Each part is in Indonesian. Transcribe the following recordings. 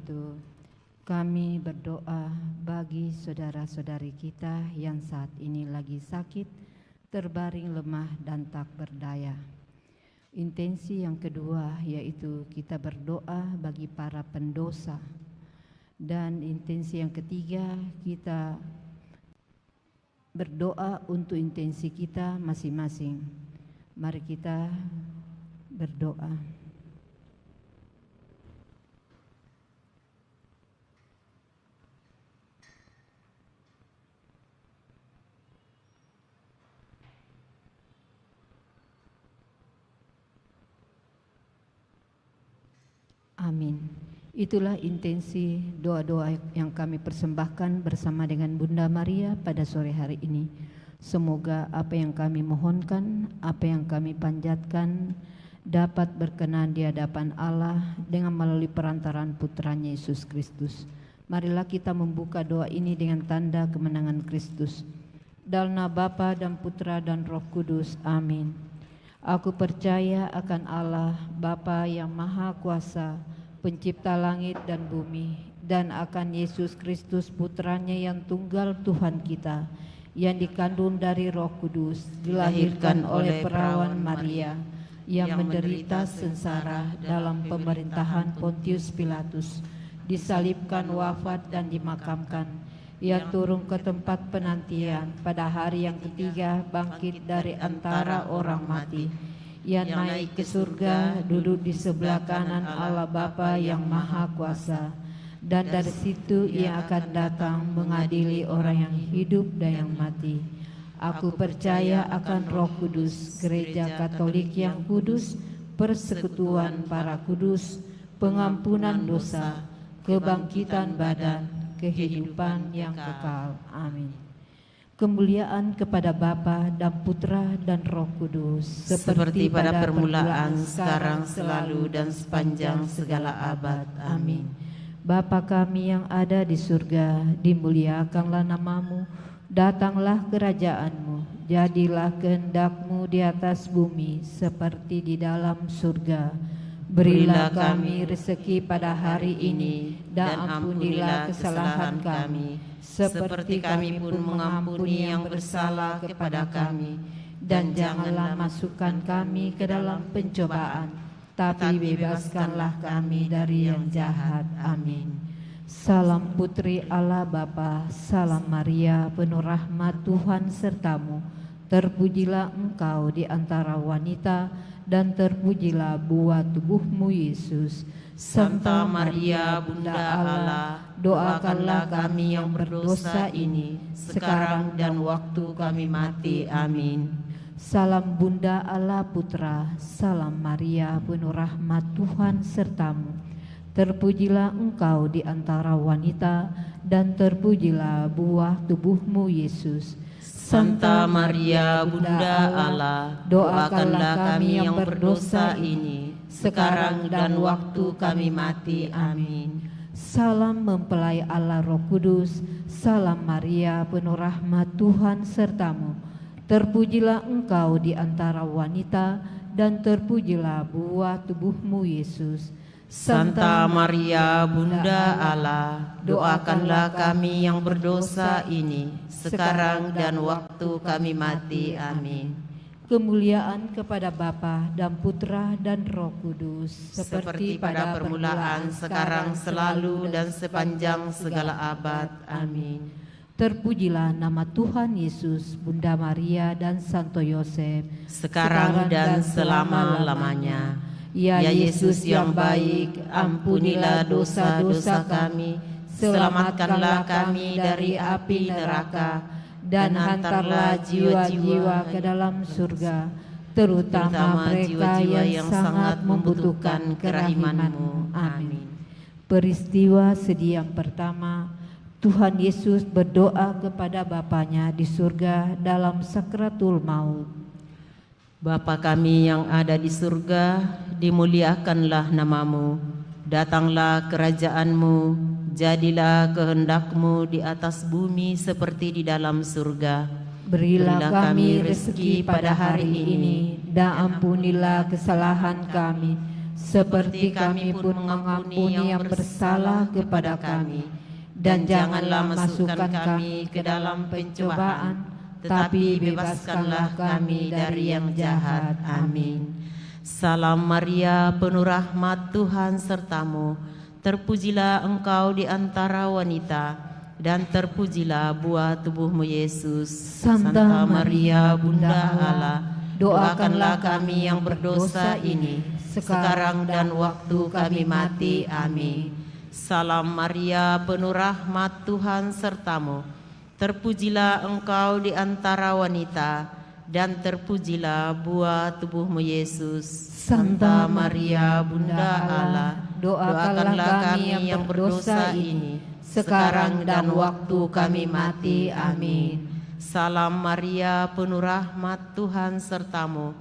itu, kami berdoa bagi saudara-saudari kita yang saat ini lagi sakit, terbaring lemah dan tak berdaya. Intensi yang kedua yaitu kita berdoa bagi para pendosa. Dan intensi yang ketiga kita berdoa untuk intensi kita masing-masing. Mari kita berdoa. Amin. Itulah intensi doa-doa yang kami persembahkan bersama dengan Bunda Maria pada sore hari ini. Semoga apa yang kami mohonkan, apa yang kami panjatkan dapat berkenan di hadapan Allah dengan melalui perantaraan putranya Yesus Kristus. Marilah kita membuka doa ini dengan tanda kemenangan Kristus. Dalam nama Bapa dan Putra dan Roh Kudus. Amin. Aku percaya akan Allah, Bapa yang Maha Kuasa, Pencipta langit dan bumi, dan akan Yesus Kristus Putranya yang tunggal Tuhan kita, yang dikandung dari Roh Kudus, dilahirkan oleh perawan Maria, yang menderita sengsara dalam pemerintahan Pontius Pilatus, disalibkan, wafat dan dimakamkan. Ia turun ke tempat penantian, pada hari yang ketiga bangkit dari antara orang mati. Ia naik ke surga, duduk di sebelah kanan Allah Bapa yang Maha Kuasa, dan dari situ ia akan datang mengadili orang yang hidup dan yang mati. Aku percaya akan Roh Kudus, Gereja Katolik yang kudus, persekutuan para kudus, pengampunan dosa, kebangkitan badan, kehidupan yang kekal. Amin. Kemuliaan kepada Bapa dan Putra dan Roh Kudus, seperti pada permulaan, sekarang, selalu, dan sepanjang segala abad. Amin. Bapa kami yang ada di surga, dimuliakanlah namamu, datanglah kerajaanmu, jadilah kehendak-Mu di atas bumi seperti di dalam surga. Berilah kami rezeki pada hari ini, dan ampunilah kesalahan kami, seperti kami pun mengampuni yang bersalah kepada kami. Dan janganlah masukkan kami ke dalam pencobaan, tapi bebaskanlah kami dari yang jahat. Amin. Salam Putri Allah Bapa, salam Maria, penuh rahmat Tuhan sertamu. Terpujilah engkau di antara wanita, dan terpujilah buah tubuhmu Yesus. Santa Maria, Bunda Allah, doakanlah kami yang berdosa ini, sekarang dan waktu kami mati. Amin. Salam Bunda Allah Putra, salam Maria, penuh rahmat Tuhan sertamu. Terpujilah engkau di antara wanita, dan terpujilah buah tubuhmu Yesus. Santa Maria, Bunda Allah, doakanlah kami yang berdosa ini, sekarang dan waktu kami mati. Amin. Salam mempelai Allah Roh Kudus, salam Maria, penuh rahmat Tuhan sertamu. Terpujilah engkau di antara wanita, dan terpujilah buah tubuhmu Yesus. Santa Maria, Bunda Allah, doakanlah kami yang berdosa ini, sekarang dan waktu kami mati. Amin. Kemuliaan kepada Bapa dan Putra dan Roh Kudus, seperti pada permulaan, sekarang, selalu, dan sepanjang segala abad. Amin. Terpujilah nama Tuhan Yesus, Bunda Maria dan Santo Yosef, sekarang dan selama-lamanya. Ya Yesus yang baik, ampunilah dosa-dosa kami, selamatkanlah kami dari api neraka, dan hantarlah jiwa-jiwa ke dalam surga, terutama mereka yang sangat membutuhkan kerahiman-Mu. Amin. Peristiwa sedih yang pertama, Tuhan Yesus berdoa kepada Bapanya di surga dalam sakratul maut. Bapa kami yang ada di surga, dimuliakanlah namamu, datanglah kerajaan-Mu, jadilah kehendak-Mu di atas bumi seperti di dalam surga. Berilah kami rezeki pada hari ini, dan ampunilah kesalahan kami, seperti kami pun mengampuni yang bersalah kepada kami. Dan janganlah masukkan kami ke dalam pencobaan, tetapi bebaskanlah kami dari yang jahat. Amin. Salam Maria, penuh rahmat, Tuhan sertamu. Terpujilah engkau di antara wanita, dan terpujilah buah tubuhmu Yesus. Santa Maria, Bunda Allah, doakanlah kami yang berdosa ini, sekarang dan waktu kami mati. Amin. Salam Maria, penuh rahmat, Tuhan sertamu. Terpujilah engkau di antara wanita, dan terpujilah buah tubuhmu Yesus. Santa Maria, Bunda Allah, doakanlah kami yang berdosa ini, sekarang dan waktu kami mati. Amin. Salam Maria, penuh rahmat, Tuhan sertamu.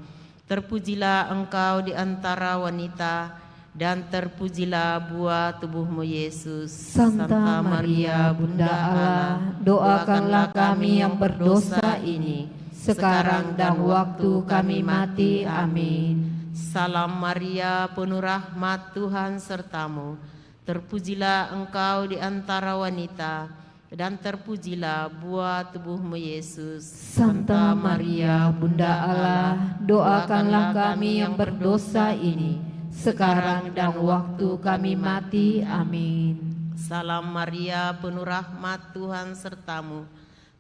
Terpujilah engkau di antara wanita, dan terpujilah buah tubuhmu Yesus. Santa Maria, Bunda Allah, doakanlah kami yang berdosa ini, sekarang dan waktu kami mati. Amin. Salam Maria, penuh rahmat, Tuhan sertamu. Terpujilah engkau di antara wanita, dan terpujilah buah tubuhmu Yesus. Santa Maria, Bunda Allah, doakanlah kami yang berdosa ini, sekarang dan waktu kami mati. Amin. Salam Maria, penuh rahmat, Tuhan sertamu.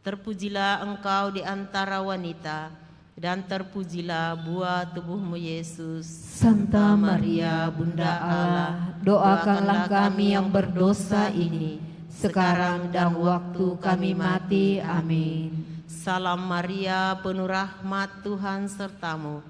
Terpujilah engkau di antara wanita, dan terpujilah buah tubuhmu Yesus. Santa Maria, Bunda Allah, doakanlah kami yang berdosa ini, sekarang dan waktu kami mati. Amin. Salam Maria, penuh rahmat, Tuhan sertamu.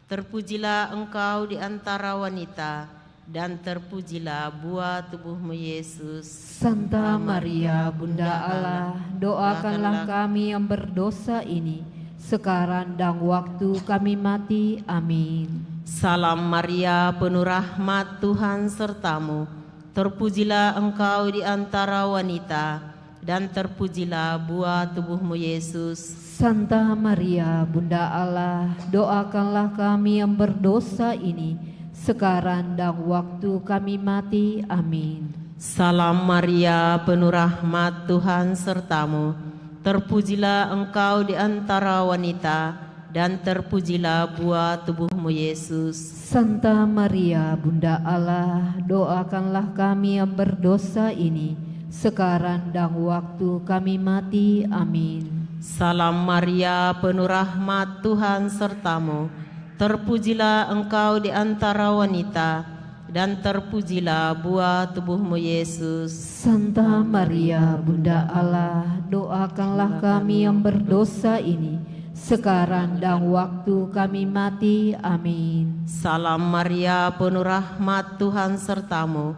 Terpujilah engkau di antara wanita, dan terpujilah buah tubuhmu Yesus. Santa Maria, Bunda Allah, doakanlah kami yang berdosa ini, sekarang dan waktu kami mati. Amin. Salam Maria, penuh rahmat, Tuhan sertamu. Terpujilah engkau di antara wanita, dan terpujilah buah tubuhmu Yesus. Santa Maria, Bunda Allah, doakanlah kami yang berdosa ini, sekarang dan waktu kami mati. Amin. Salam Maria, penuh rahmat, Tuhan sertamu. Terpujilah engkau di antara wanita, dan terpujilah buah tubuhmu Yesus. Santa Maria, Bunda Allah, doakanlah kami yang berdosa ini, sekarang dan waktu kami mati. Amin. Salam Maria, penuh rahmat, Tuhan sertamu. Terpujilah engkau di antara wanita, dan terpujilah buah tubuhmu Yesus. Santa Maria, Bunda Allah, doakanlah kami yang berdosa ini, sekarang dan waktu kami mati. Amin. Salam Maria, penuh rahmat, Tuhan sertamu.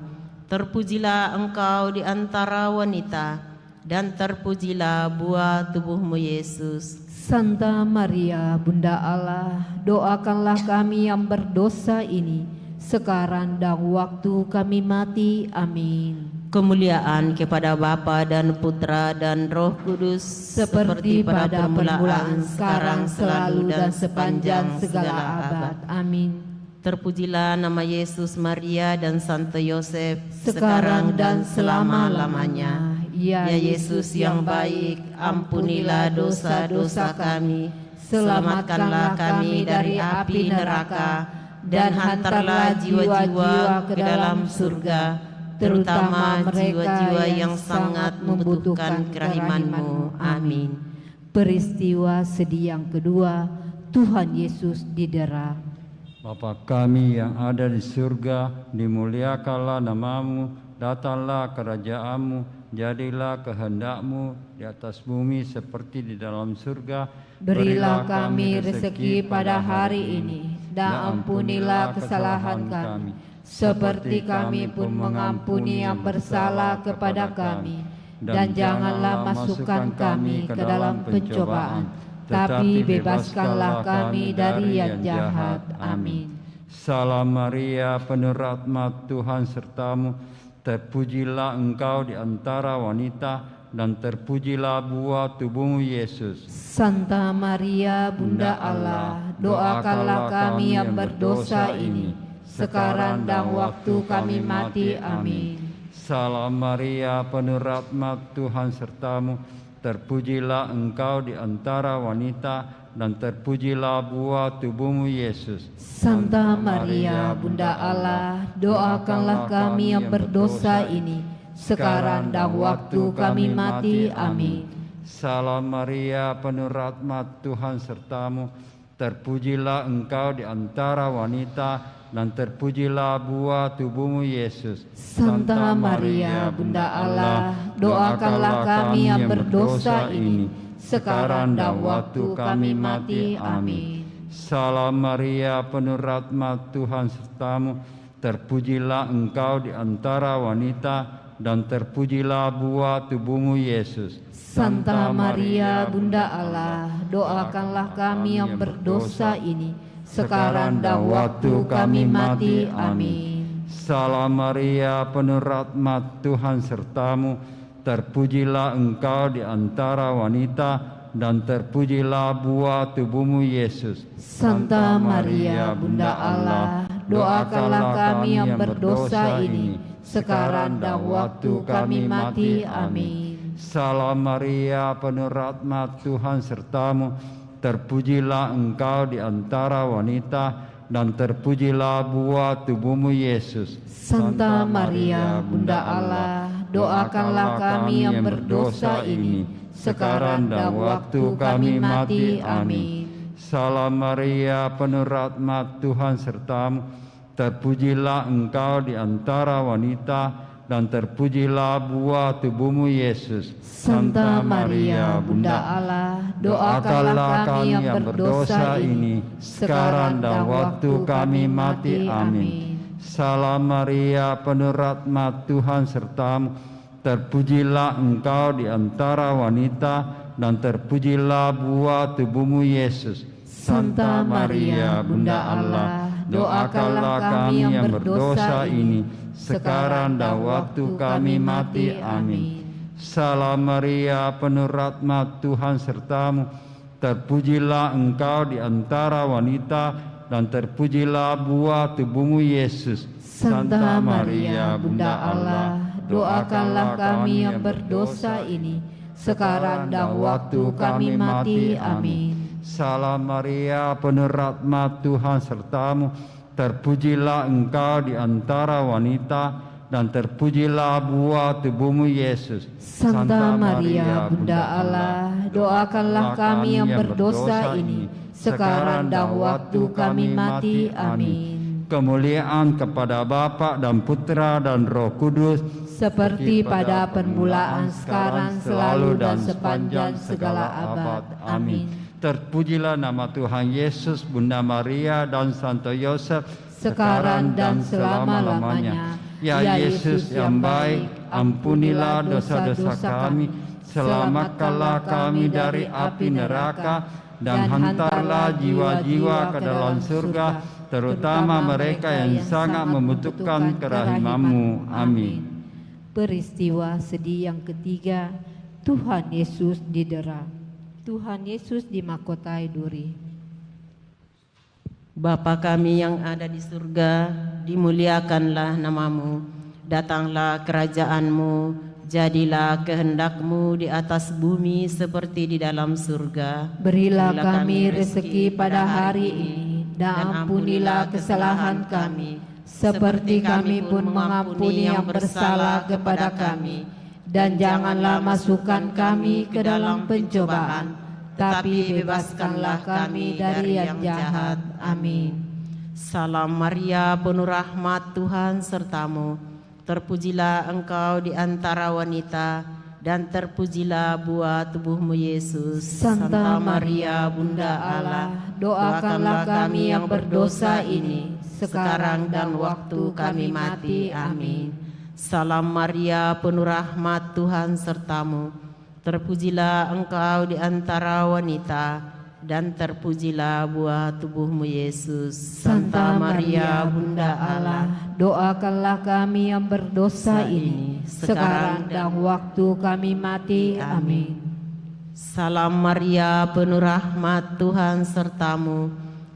Terpujilah engkau di antara wanita, dan terpujilah buah tubuhmu Yesus. Santa Maria, Bunda Allah, doakanlah kami yang berdosa ini, sekarang dan waktu kami mati. Amin. Kemuliaan kepada Bapa dan Putra dan Roh Kudus, seperti pada permulaan, sekarang, selalu, dan sepanjang segala abad. Amin. Terpujilah nama Yesus, Maria, dan Santo Yosef, sekarang dan selama-lamanya. Ya Yesus yang baik, ampunilah dosa-dosa kami, selamatkanlah kami dari api neraka, dan hantarlah jiwa-jiwa ke dalam surga, terutama jiwa-jiwa yang sangat membutuhkan kerahiman-Mu. Amin. Peristiwa sedih yang kedua, Tuhan Yesus didera. Bapa kami yang ada di surga, dimuliakanlah nama-Mu, datanglah kerajaan-Mu, jadilah kehendak-Mu di atas bumi seperti di dalam surga. Berilah kami rezeki pada hari ini, dan ampunilah kesalahan kami, seperti kami pun mengampuni yang bersalah kepada kami. Dan janganlah masukkan kami ke dalam pencobaan, tapi bebaskanlah kami dari yang jahat. Amin. Salam Maria, penuh rahmat, Tuhan sertamu. Terpujilah engkau di antara wanita, dan terpujilah buah tubuhmu Yesus. Santa Maria, Bunda Allah, doakanlah kami yang berdosa ini, sekarang dan waktu kami mati. Amin. Salam Maria, penuh rahmat, Tuhan sertamu. Terpujilah engkau di antara wanita, dan terpujilah buah tubuhmu Yesus. Santa Maria, Bunda Allah, doakanlah kami yang berdosa ini, sekarang dan waktu kami mati. Amin. Salam Maria, penuh rahmat, Tuhan sertamu. Terpujilah engkau di antara wanita, dan terpujilah buah tubuhmu Yesus. Santa Maria, Bunda Allah, doakanlah kami yang berdosa ini, sekarang dan waktu kami mati. Amin. Salam Maria, penuh rahmat, Tuhan sertamu. Terpujilah engkau di antara wanita, dan terpujilah buah tubuhmu Yesus. Santa Maria, Bunda Allah, doakanlah kami yang berdosa ini, sekarang dan waktu kami mati. Amin. Salam Maria, penuh rahmat, Tuhan sertamu. Terpujilah engkau di antara wanita, dan terpujilah buah tubuhmu Yesus. Santa Maria, Bunda Allah, doakanlah kami yang berdosa ini, sekarang dan waktu kami mati. Amin. Salam Maria, penuh rahmat, Tuhan sertamu. Terpujilah engkau di antara wanita, dan terpujilah buah tubuhmu Yesus. Santa Maria, Bunda Allah, doakanlah kami yang berdosa ini, sekarang dan waktu kami mati. Amin. Salam Maria, penuh rahmat, Tuhan sertamu. Terpujilah engkau di antara wanita, dan terpujilah buah tubuhmu Yesus. Santa Maria, Bunda Allah, doakanlah kami yang berdosa ini, sekarang dan waktu kami mati. Amin. Salam Maria, penuh rahmat, Tuhan sertamu. Terpujilah engkau di antara wanita, dan terpujilah buah tubuhmu Yesus. Santa Maria, Bunda Allah, doakanlah kami yang berdosa ini, sekarang dan waktu kami mati. Amin. Salam Maria, penuh rahmat, Tuhan sertamu. Terpujilah engkau di antara wanita, dan terpujilah buah tubuhmu Yesus. Santa Maria, Bunda Allah, doakanlah kami yang berdosa ini, sekarang dan waktu kami mati. Amin. Salam Maria, penuh rahmat, Tuhan sertamu. Terpujilah engkau di antara wanita, dan terpujilah buah tubuhmu Yesus. Santa Maria, Bunda Allah, doakanlah kami yang berdosa ini, sekarang dan waktu kami mati. Amin. Kemuliaan kepada Bapa dan Putra dan Roh Kudus, seperti pada permulaan, sekarang, selalu, dan sepanjang segala abad. Amin. Terpujilah nama Tuhan Yesus, Bunda Maria, dan Santo Yosef, sekarang dan selama-lamanya. Ya Yesus yang baik, ampunilah dosa-dosa kami, selamatkanlah kami dari api neraka, dan hantarlah jiwa-jiwa ke dalam surga, terutama mereka yang sangat membutuhkan kerahiman-Mu. Amin. Peristiwa sedih yang ketiga, Tuhan Yesus didera. Tuhan Yesus dimahkotai duri. Bapa kami yang ada di surga, dimuliakanlah nama-Mu. Datanglah kerajaan-Mu, jadilah kehendak-Mu di atas bumi seperti di dalam surga. Berilah kami rezeki pada hari ini, dan ampunilah kesalahan kami, seperti kami pun mengampuni yang bersalah kepada kami. Dan janganlah masukkan kami ke dalam pencobaan, tapi bebaskanlah kami dari yang jahat. Amin. Salam Maria, penuh rahmat, Tuhan sertamu. Terpujilah engkau di antara wanita, dan terpujilah buah tubuhmu Yesus. Santa Maria, Bunda Allah, doakanlah kami yang berdosa ini, sekarang dan waktu kami mati. Amin. Salam Maria, penuh rahmat, Tuhan sertamu. Terpujilah engkau di antara wanita, dan terpujilah buah tubuhmu Yesus. Santa Maria, Bunda Allah, doakanlah kami yang berdosa ini, sekarang dan waktu kami mati. Amin. Salam Maria, penuh rahmat, Tuhan sertamu.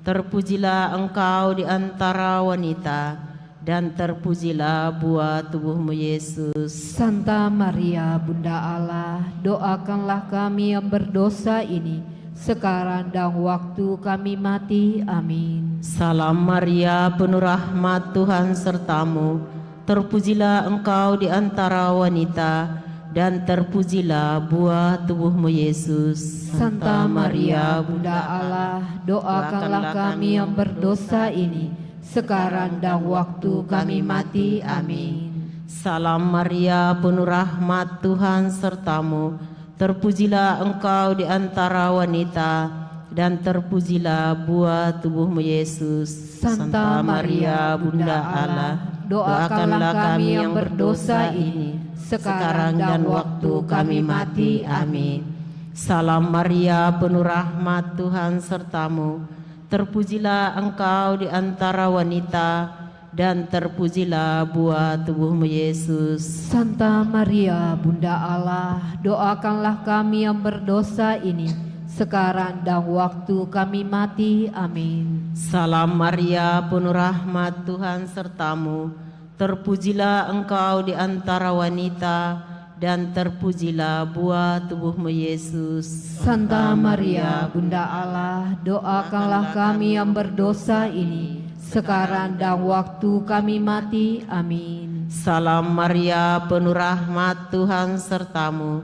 terpujilah Engkau di antara wanita, dan terpujilah buah tubuhmu Yesus. Santa Maria, Bunda Allah, doakanlah kami yang berdosa ini, sekarang dan waktu kami mati. Amin. Salam Maria, penuh rahmat, Tuhan sertamu. Terpujilah Engkau di antara wanita, dan terpujilah buah tubuhmu Yesus. Santa Maria, Bunda Allah, doakanlah kami yang berdosa ini, sekarang dan waktu kami mati. Amin. Salam Maria, penuh rahmat, Tuhan sertamu. Terpujilah Engkau di antara wanita, dan terpujilah buah tubuhmu Yesus. Santa Maria, Bunda Allah, doakanlah kami yang berdosa ini, sekarang dan waktu kami mati. Amin. Salam Maria, penuh rahmat, Tuhan sertamu. Terpujilah Engkau di antara wanita, dan terpujilah buah tubuhmu Yesus. Santa Maria, Bunda Allah, doakanlah kami yang berdosa ini, sekarang dan waktu kami mati. Amin. Salam Maria, penuh rahmat, Tuhan sertamu. Terpujilah Engkau di antara wanita, dan terpujilah buah tubuhmu Yesus. Santa Maria, Bunda Allah, doakanlah kami yang berdosa ini, sekarang dan waktu kami mati. Amin. Salam Maria, penuh rahmat, Tuhan sertamu.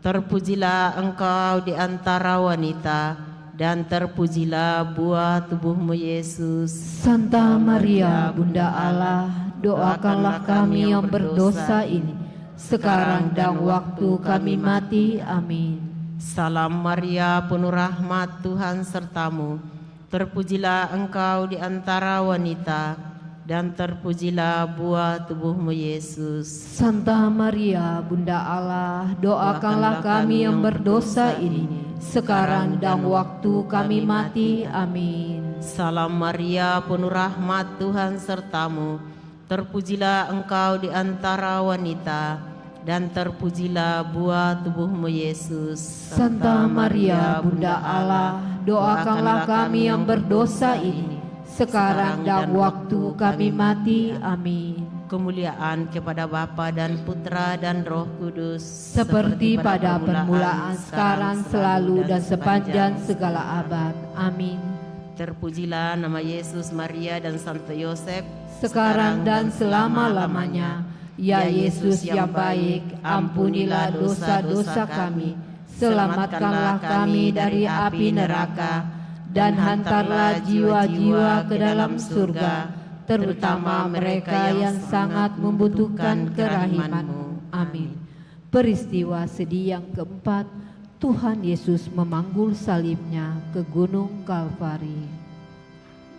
Terpujilah Engkau di antara wanita, dan terpujilah buah tubuhmu Yesus. Santa Maria, Bunda Allah, doakanlah kami yang berdosa ini, sekarang dan waktu kami mati. Amin. Salam Maria, penuh rahmat, Tuhan sertamu. Terpujilah Engkau di antara wanita, dan terpujilah buah tubuhmu Yesus. Santa Maria, Bunda Allah, doakanlah kami yang berdosa ini, sekarang dan waktu kami mati. Amin. Salam Maria, penuh rahmat, Tuhan sertamu. Terpujilah Engkau di antara wanita, dan terpujilah buah tubuhmu Yesus. Santa Maria, Bunda Allah, doakanlah kami yang berdosa ini, sekarang dan waktu kami mati. Amin. Kemuliaan kepada Bapa dan Putra dan Roh Kudus, seperti pada permulaan, sekarang, selalu, dan sepanjang segala abad. Amin. Terpujilah nama Yesus, Maria, dan Santo Yosef, sekarang dan selama-lamanya. Ya Yesus yang baik, ampunilah dosa-dosa kami, selamatkanlah kami dari api neraka, dan hantarlah jiwa-jiwa ke dalam surga, terutama mereka yang sangat membutuhkan kerahiman-Mu. Amin. Peristiwa sedih yang keempat, Tuhan Yesus memanggul salibnya ke Gunung Kalvari.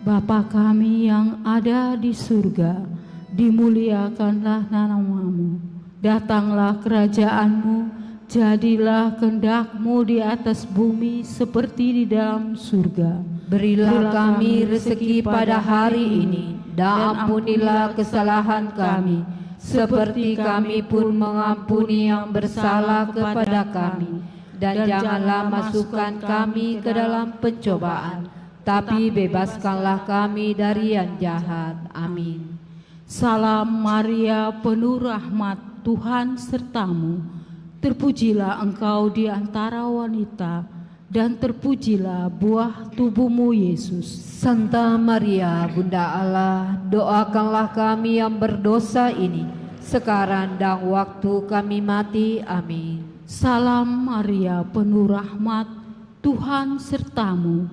Bapa kami yang ada di surga, dimuliakanlah nama-Mu, datanglah kerajaan-Mu, jadilah kehendak-Mu di atas bumi seperti di dalam surga. Berilah kami rezeki pada hari ini, dan ampunilah kesalahan kami, seperti kami pun mengampuni yang bersalah kepada kami. Dan janganlah masukkan kami ke dalam pencobaan, tapi bebaskanlah kami dari yang jahat. Amin. Salam Maria, penuh rahmat, Tuhan sertamu. Terpujilah Engkau di antara wanita, dan terpujilah buah tubuhmu Yesus. Santa Maria, Bunda Allah, doakanlah kami yang berdosa ini, sekarang dan waktu kami mati. Amin. Salam Maria, penuh rahmat, Tuhan sertamu.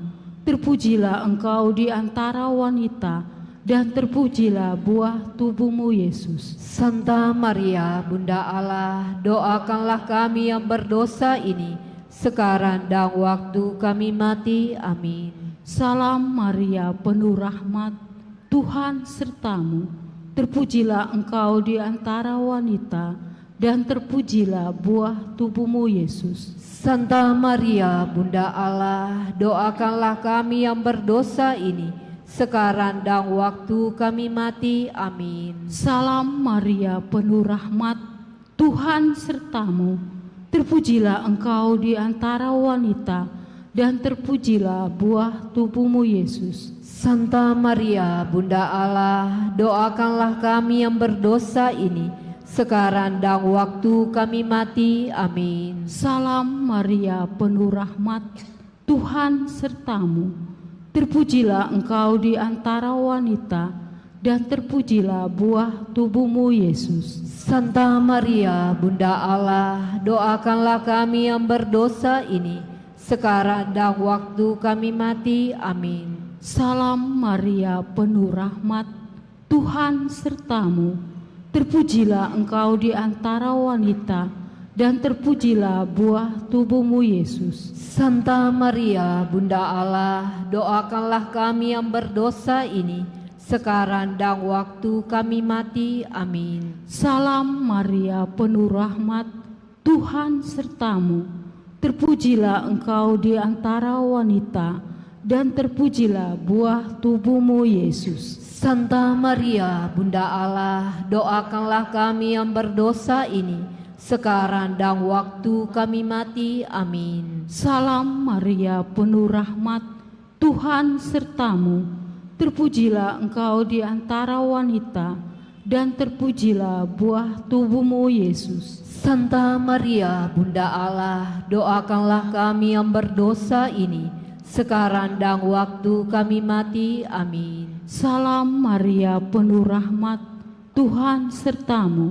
Terpujilah Engkau di antara wanita, dan terpujilah buah tubuhmu Yesus. Santa Maria, Bunda Allah, doakanlah kami yang berdosa ini, sekarang dan waktu kami mati. Amin. Salam Maria, penuh rahmat, Tuhan sertamu. Terpujilah Engkau di antara wanita, dan terpujilah buah tubuhmu Yesus. Santa Maria, Bunda Allah, doakanlah kami yang berdosa ini, sekarang dan waktu kami mati. Amin. Salam Maria, penuh rahmat, Tuhan sertamu. Terpujilah Engkau di antara wanita, dan terpujilah buah tubuhmu Yesus. Santa Maria, Bunda Allah, doakanlah kami yang berdosa ini, sekarang dan waktu kami mati. Amin. Salam Maria, penuh rahmat, Tuhan sertamu. Terpujilah engkau di antara wanita, dan terpujilah buah tubuhmu Yesus. Santa Maria, Bunda Allah, doakanlah kami yang berdosa ini, sekarang dan waktu kami mati. Amin. Salam Maria, penuh rahmat, Tuhan sertamu. Terpujilah engkau di antara wanita, dan terpujilah buah tubuhmu Yesus. Santa Maria, Bunda Allah, doakanlah kami yang berdosa ini, sekarang dan waktu kami mati. Amin. Salam Maria, penuh rahmat, Tuhan sertamu. Terpujilah engkau di antara wanita, dan terpujilah buah tubuhmu Yesus. Santa Maria, Bunda Allah, doakanlah kami yang berdosa ini, sekarang dan waktu kami mati. Amin. Salam Maria, penuh rahmat, Tuhan sertamu. Terpujilah engkau di antara wanita, dan terpujilah buah tubuhmu Yesus. Santa Maria, Bunda Allah, doakanlah kami yang berdosa ini, sekarang dan waktu kami mati. Amin. Salam Maria, penuh rahmat, Tuhan sertamu.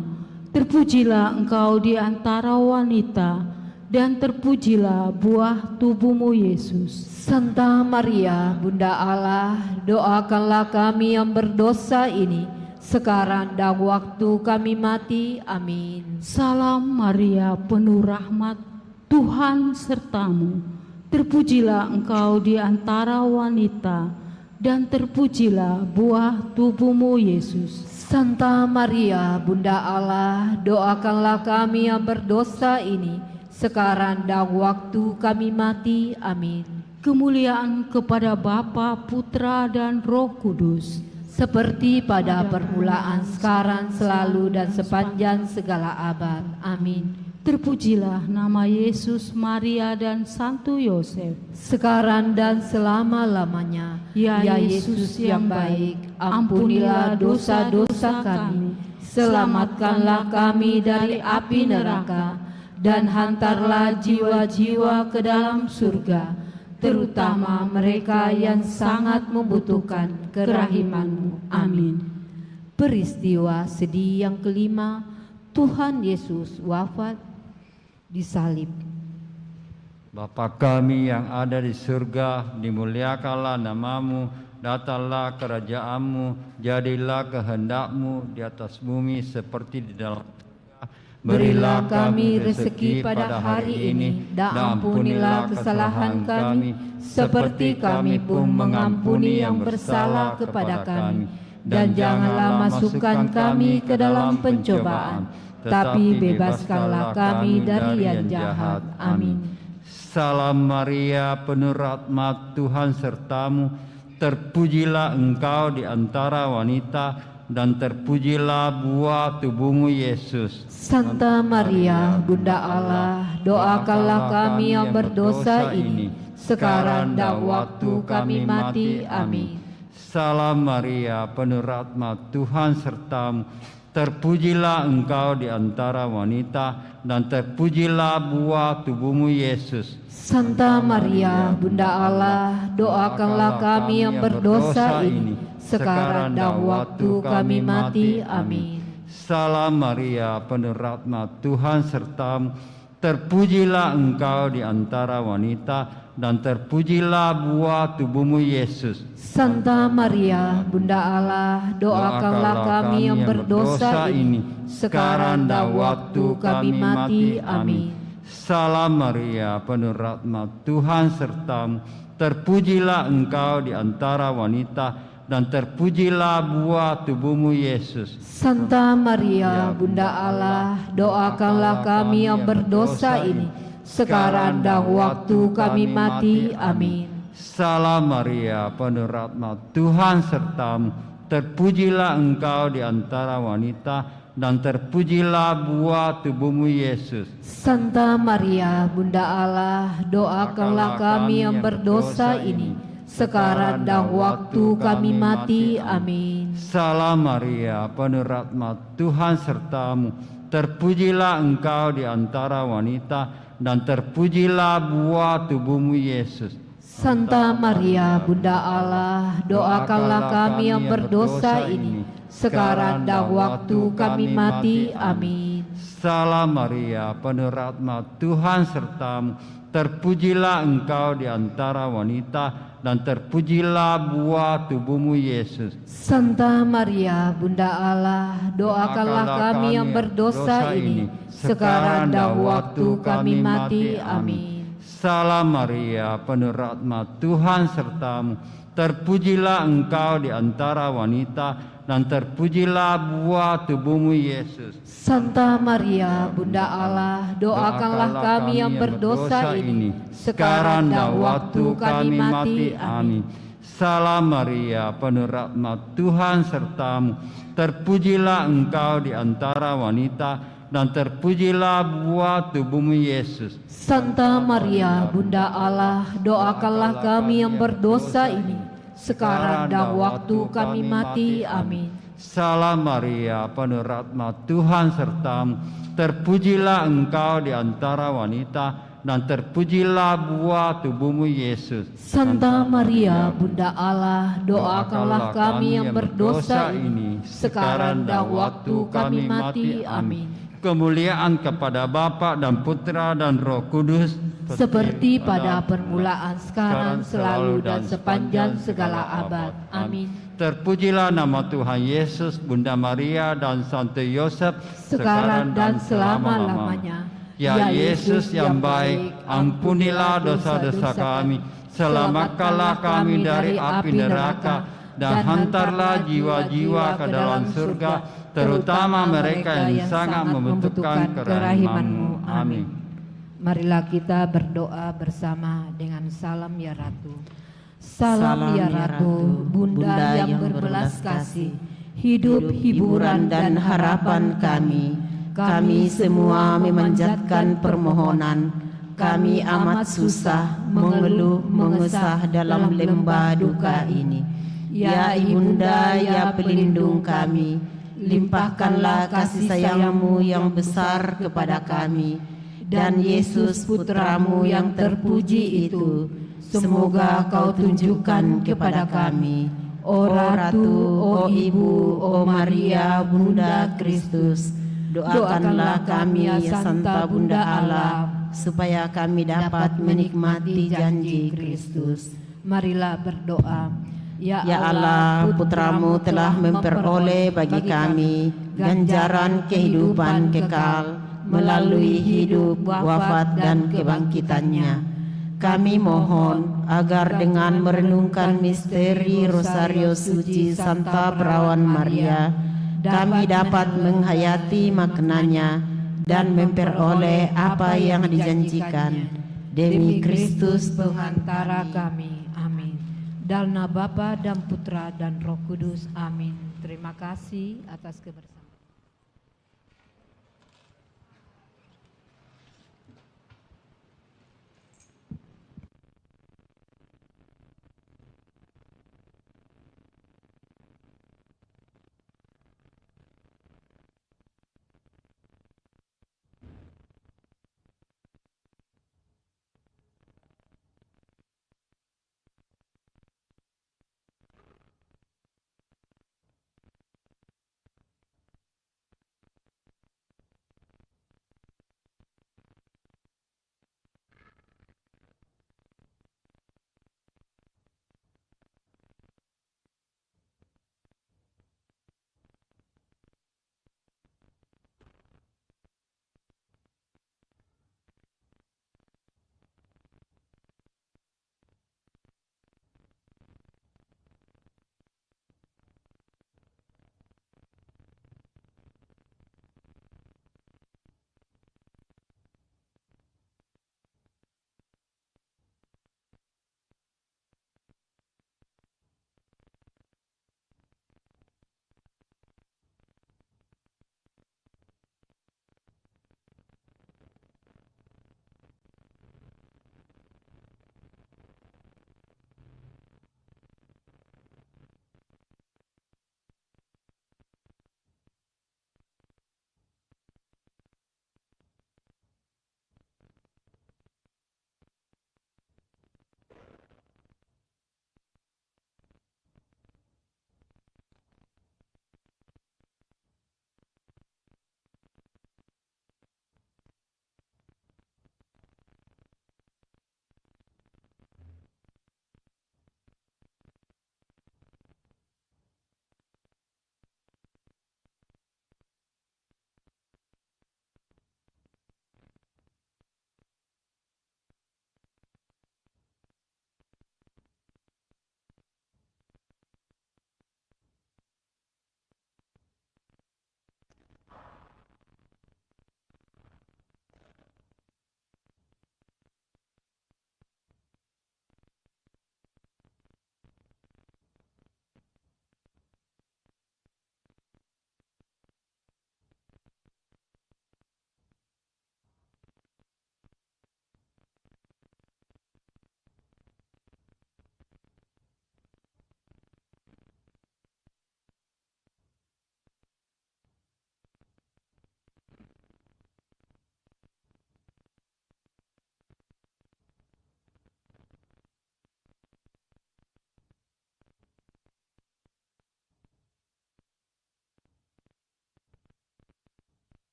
Terpujilah engkau di antara wanita, dan terpujilah buah tubuhmu Yesus. Santa Maria, Bunda Allah, doakanlah kami yang berdosa ini, sekarang dan waktu kami mati. Amin. Salam Maria, penuh rahmat, Tuhan sertamu. Terpujilah engkau di antara wanita, dan terpujilah buah tubuhmu Yesus. Santa Maria, Bunda Allah, doakanlah kami yang berdosa ini, sekarang dan waktu kami mati. Amin. Kemuliaan kepada Bapa, Putra, dan Roh Kudus, seperti pada permulaan, sekarang, selalu, dan sepanjang segala abad. Amin. Terpujilah nama Yesus, Maria, dan Santo Yosef, sekarang dan selama-lamanya. Ya Yesus yang baik, ampunilah dosa-dosa kami, selamatkanlah kami dari api neraka, dan hantarlah jiwa-jiwa ke dalam surga, terutama mereka yang sangat membutuhkan kerahiman-Mu. Amin. Peristiwa sedih yang kelima, Tuhan Yesus wafat disalib. Bapa kami yang ada di surga, dimuliakanlah namamu, datanglah kerajaan-Mu, jadilah kehendak-Mu di atas bumi seperti di dalam surga. Berilah kami rezeki pada hari ini, dan ampunilah kesalahan kami, seperti kami pun mengampuni yang bersalah kepada kami. Dan janganlah masukkan kami ke dalam pencobaan, tapi bebaskanlah kami dari yang jahat. Amin. Salam Maria, penuh rahmat, Tuhan sertamu. Terpujilah engkau di antara wanita, dan terpujilah buah tubuhmu Yesus. Santa Maria, Bunda Allah, doakanlah kami yang berdosa ini, sekarang dan waktu kami mati. Amin. Salam Maria, penuh rahmat, Tuhan sertamu. Terpujilah engkau di antara wanita, dan terpujilah buah tubuhmu Yesus. Santa Maria, Bunda Allah, doakanlah kami yang berdosa ini, sekarang dan waktu kami mati. Amin. Salam Maria, penuh rahmat, Tuhan sertamu. Terpujilah engkau di antara wanita, dan terpujilah buah tubuhmu Yesus. Santa Maria, Bunda Allah, doakanlah kami yang berdosa ini, sekarang dan waktu kami mati. Amin. Salam Maria, penuh rahmat, Tuhan sertamu. Terpujilah engkau di antara wanita, dan terpujilah buah tubuhmu Yesus. Santa Maria, Bunda Allah, doakanlah kami yang berdosa ini, sekarang dan waktu kami mati. Amin. Salam Maria, penuh rahmat, Tuhan sertamu. Terpujilah engkau di antara wanita, dan terpujilah buah tubuhmu Yesus. Santa Maria, Bunda Allah, doakanlah kami yang berdosa ini, sekarang dan waktu kami mati. Amin. Salam Maria, penuh rahmat, Tuhan sertamu. Terpujilah engkau di antara wanita, dan terpujilah buah tubuhmu Yesus. Santa Maria, Bunda Allah, doakanlah kami yang berdosa ini, sekarang dan waktu kami mati. Amin. Salam Maria, penuh rahmat, Tuhan sertamu. Terpujilah engkau di antara wanita, dan terpujilah buah tubuhmu Yesus. Santa Maria, Bunda Allah, doakanlah kami yang berdosa ini, sekarang dan waktu kami mati. Amin. Salam Maria, penuh rahmat, Tuhan sertamu. Terpujilah engkau di antara wanita, dan terpujilah buah tubuhmu Yesus. Santa Maria, Bunda Allah, doakanlah kami yang berdosa ini, sekarang dan waktu kami mati. Amin. Salam Maria, penuh rahmat, Tuhan sertamu. Terpujilah engkau di antara wanita, dan terpujilah buah tubuhmu Yesus. Santa Maria, Bunda Allah, doakanlah kami yang berdosa ini, sekarang dan waktu kami mati. Amin. Salam Maria, penuh rahmat, Tuhan sertamu. Terpujilah engkau di antara wanita, dan terpujilah buah tubuhmu Yesus. Santa Maria, Bunda Allah, doakanlah kami yang berdosa ini, sekarang dan waktu kami mati. Amin. Kemuliaan kepada Bapa dan Putra dan Roh Kudus, seperti pada permulaan, sekarang, selalu, dan sepanjang segala abad. Amin. Terpujilah nama Tuhan Yesus, Bunda Maria, dan Santo Yosef, sekarang dan selama-lamanya. Ya Yesus yang baik, ampunilah dosa-dosa kami, selamatkanlah kami dari api neraka, dan hantarlah jiwa-jiwa ke dalam surga, terutama mereka yang sangat membutuhkan kerahiman-Mu. Amin. Marilah kita berdoa bersama dengan salam ya Ratu. Salam ya Ratu, Bunda yang berbelas kasih, hidup, hiburan, dan harapan kami. Kami semua memanjatkan permohonan. Kami amat susah, mengeluh, mengesah dalam lembah duka ini. Ya Ibunda, ya pelindung kami, limpahkanlah kasih sayang-Mu yang besar kepada kami, dan Yesus Putra-Mu yang terpuji itu, semoga Kau tunjukkan kepada kami. O Ratu, O Ibu, O Maria, Bunda Kristus, doakanlah kami ya Santa Bunda Allah, supaya kami dapat menikmati janji Kristus. Marilah berdoa. Ya Allah, Putra-Mu telah memperoleh bagi kami ganjaran kehidupan kekal melalui hidup, wafat, dan kebangkitannya. Kami mohon agar dengan merenungkan misteri Rosario Suci Santa Perawan Maria, kami dapat menghayati maknanya dan memperoleh apa yang dijanjikan. Demi Kristus pengantara kami. Amin. Dalam nama Bapa dan Putra dan Roh Kudus. Amin. Terima kasih atas kebersamaan.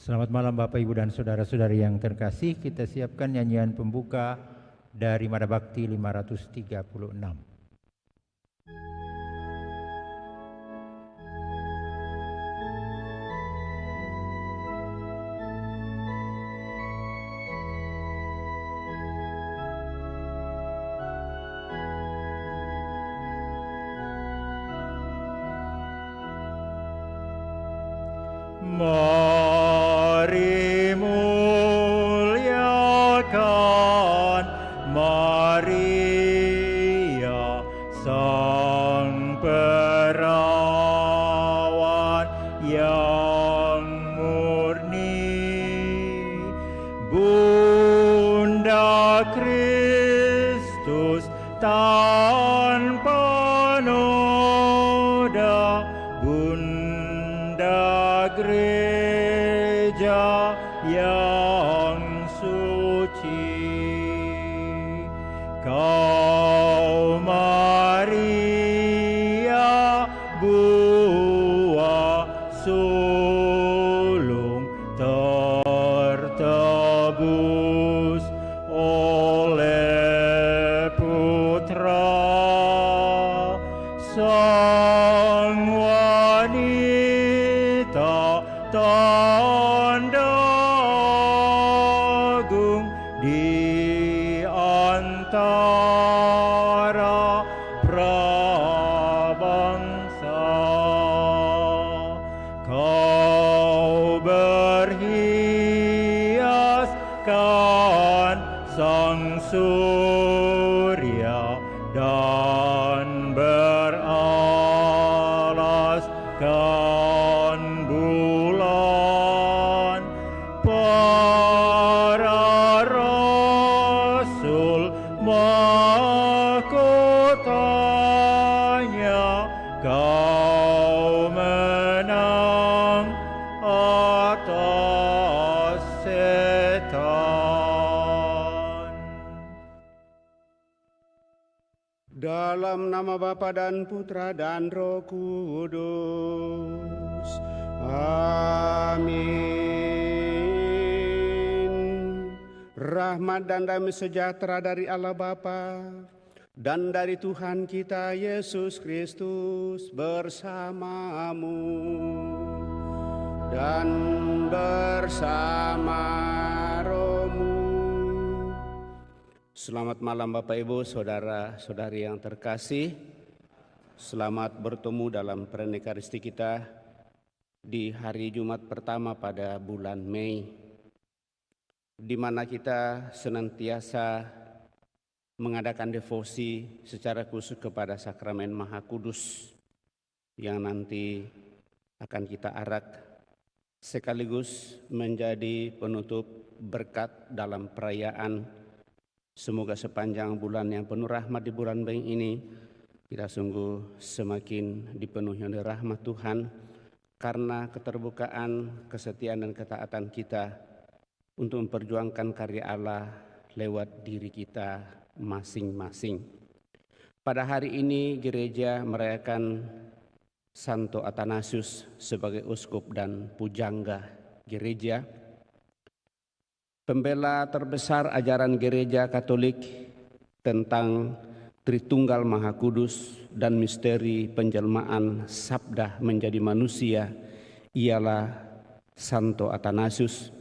Selamat malam Bapak, Ibu, dan saudara-saudari yang terkasih. Kita siapkan nyanyian pembuka dari Mada Bakti 536. Mari muliakan Maria, Sang Perawan yang murni, Bunda Kristus tanpa noda, Bunda Gereja yang suci. Kau Maria, buah sulung tertebus oleh Putra, Sang wanita tanda agung di antara prabangsa. Kau berhiaskan sang surya dan beralaskan bulan. Para rasul mahkotanya, kau menang atas setan. Dalam nama Bapa dan Putra dan Roh Kudus. Amin. Rahmat dan damai sejahtera dari Allah Bapa dan dari Tuhan kita Yesus Kristus bersamamu dan bersama rohmu. Selamat malam Bapak Ibu, saudara-saudari yang terkasih. Selamat bertemu dalam Eucharistia kita di hari Jumat pertama pada bulan Mei, di mana kita senantiasa mengadakan devosi secara khusus kepada Sakramen Maha Kudus yang nanti akan kita arak sekaligus menjadi penutup berkat dalam perayaan. Semoga sepanjang bulan yang penuh rahmat di bulan Mei ini kita sungguh semakin dipenuhi oleh rahmat Tuhan karena keterbukaan, kesetiaan dan ketaatan kita untuk memperjuangkan karya Allah lewat diri kita masing-masing. Pada hari ini gereja merayakan Santo Athanasius sebagai uskup dan pujangga gereja, pembela terbesar ajaran gereja Katolik tentang Tritunggal Maha Kudus dan misteri penjelmaan sabda menjadi manusia ialah Santo Athanasius,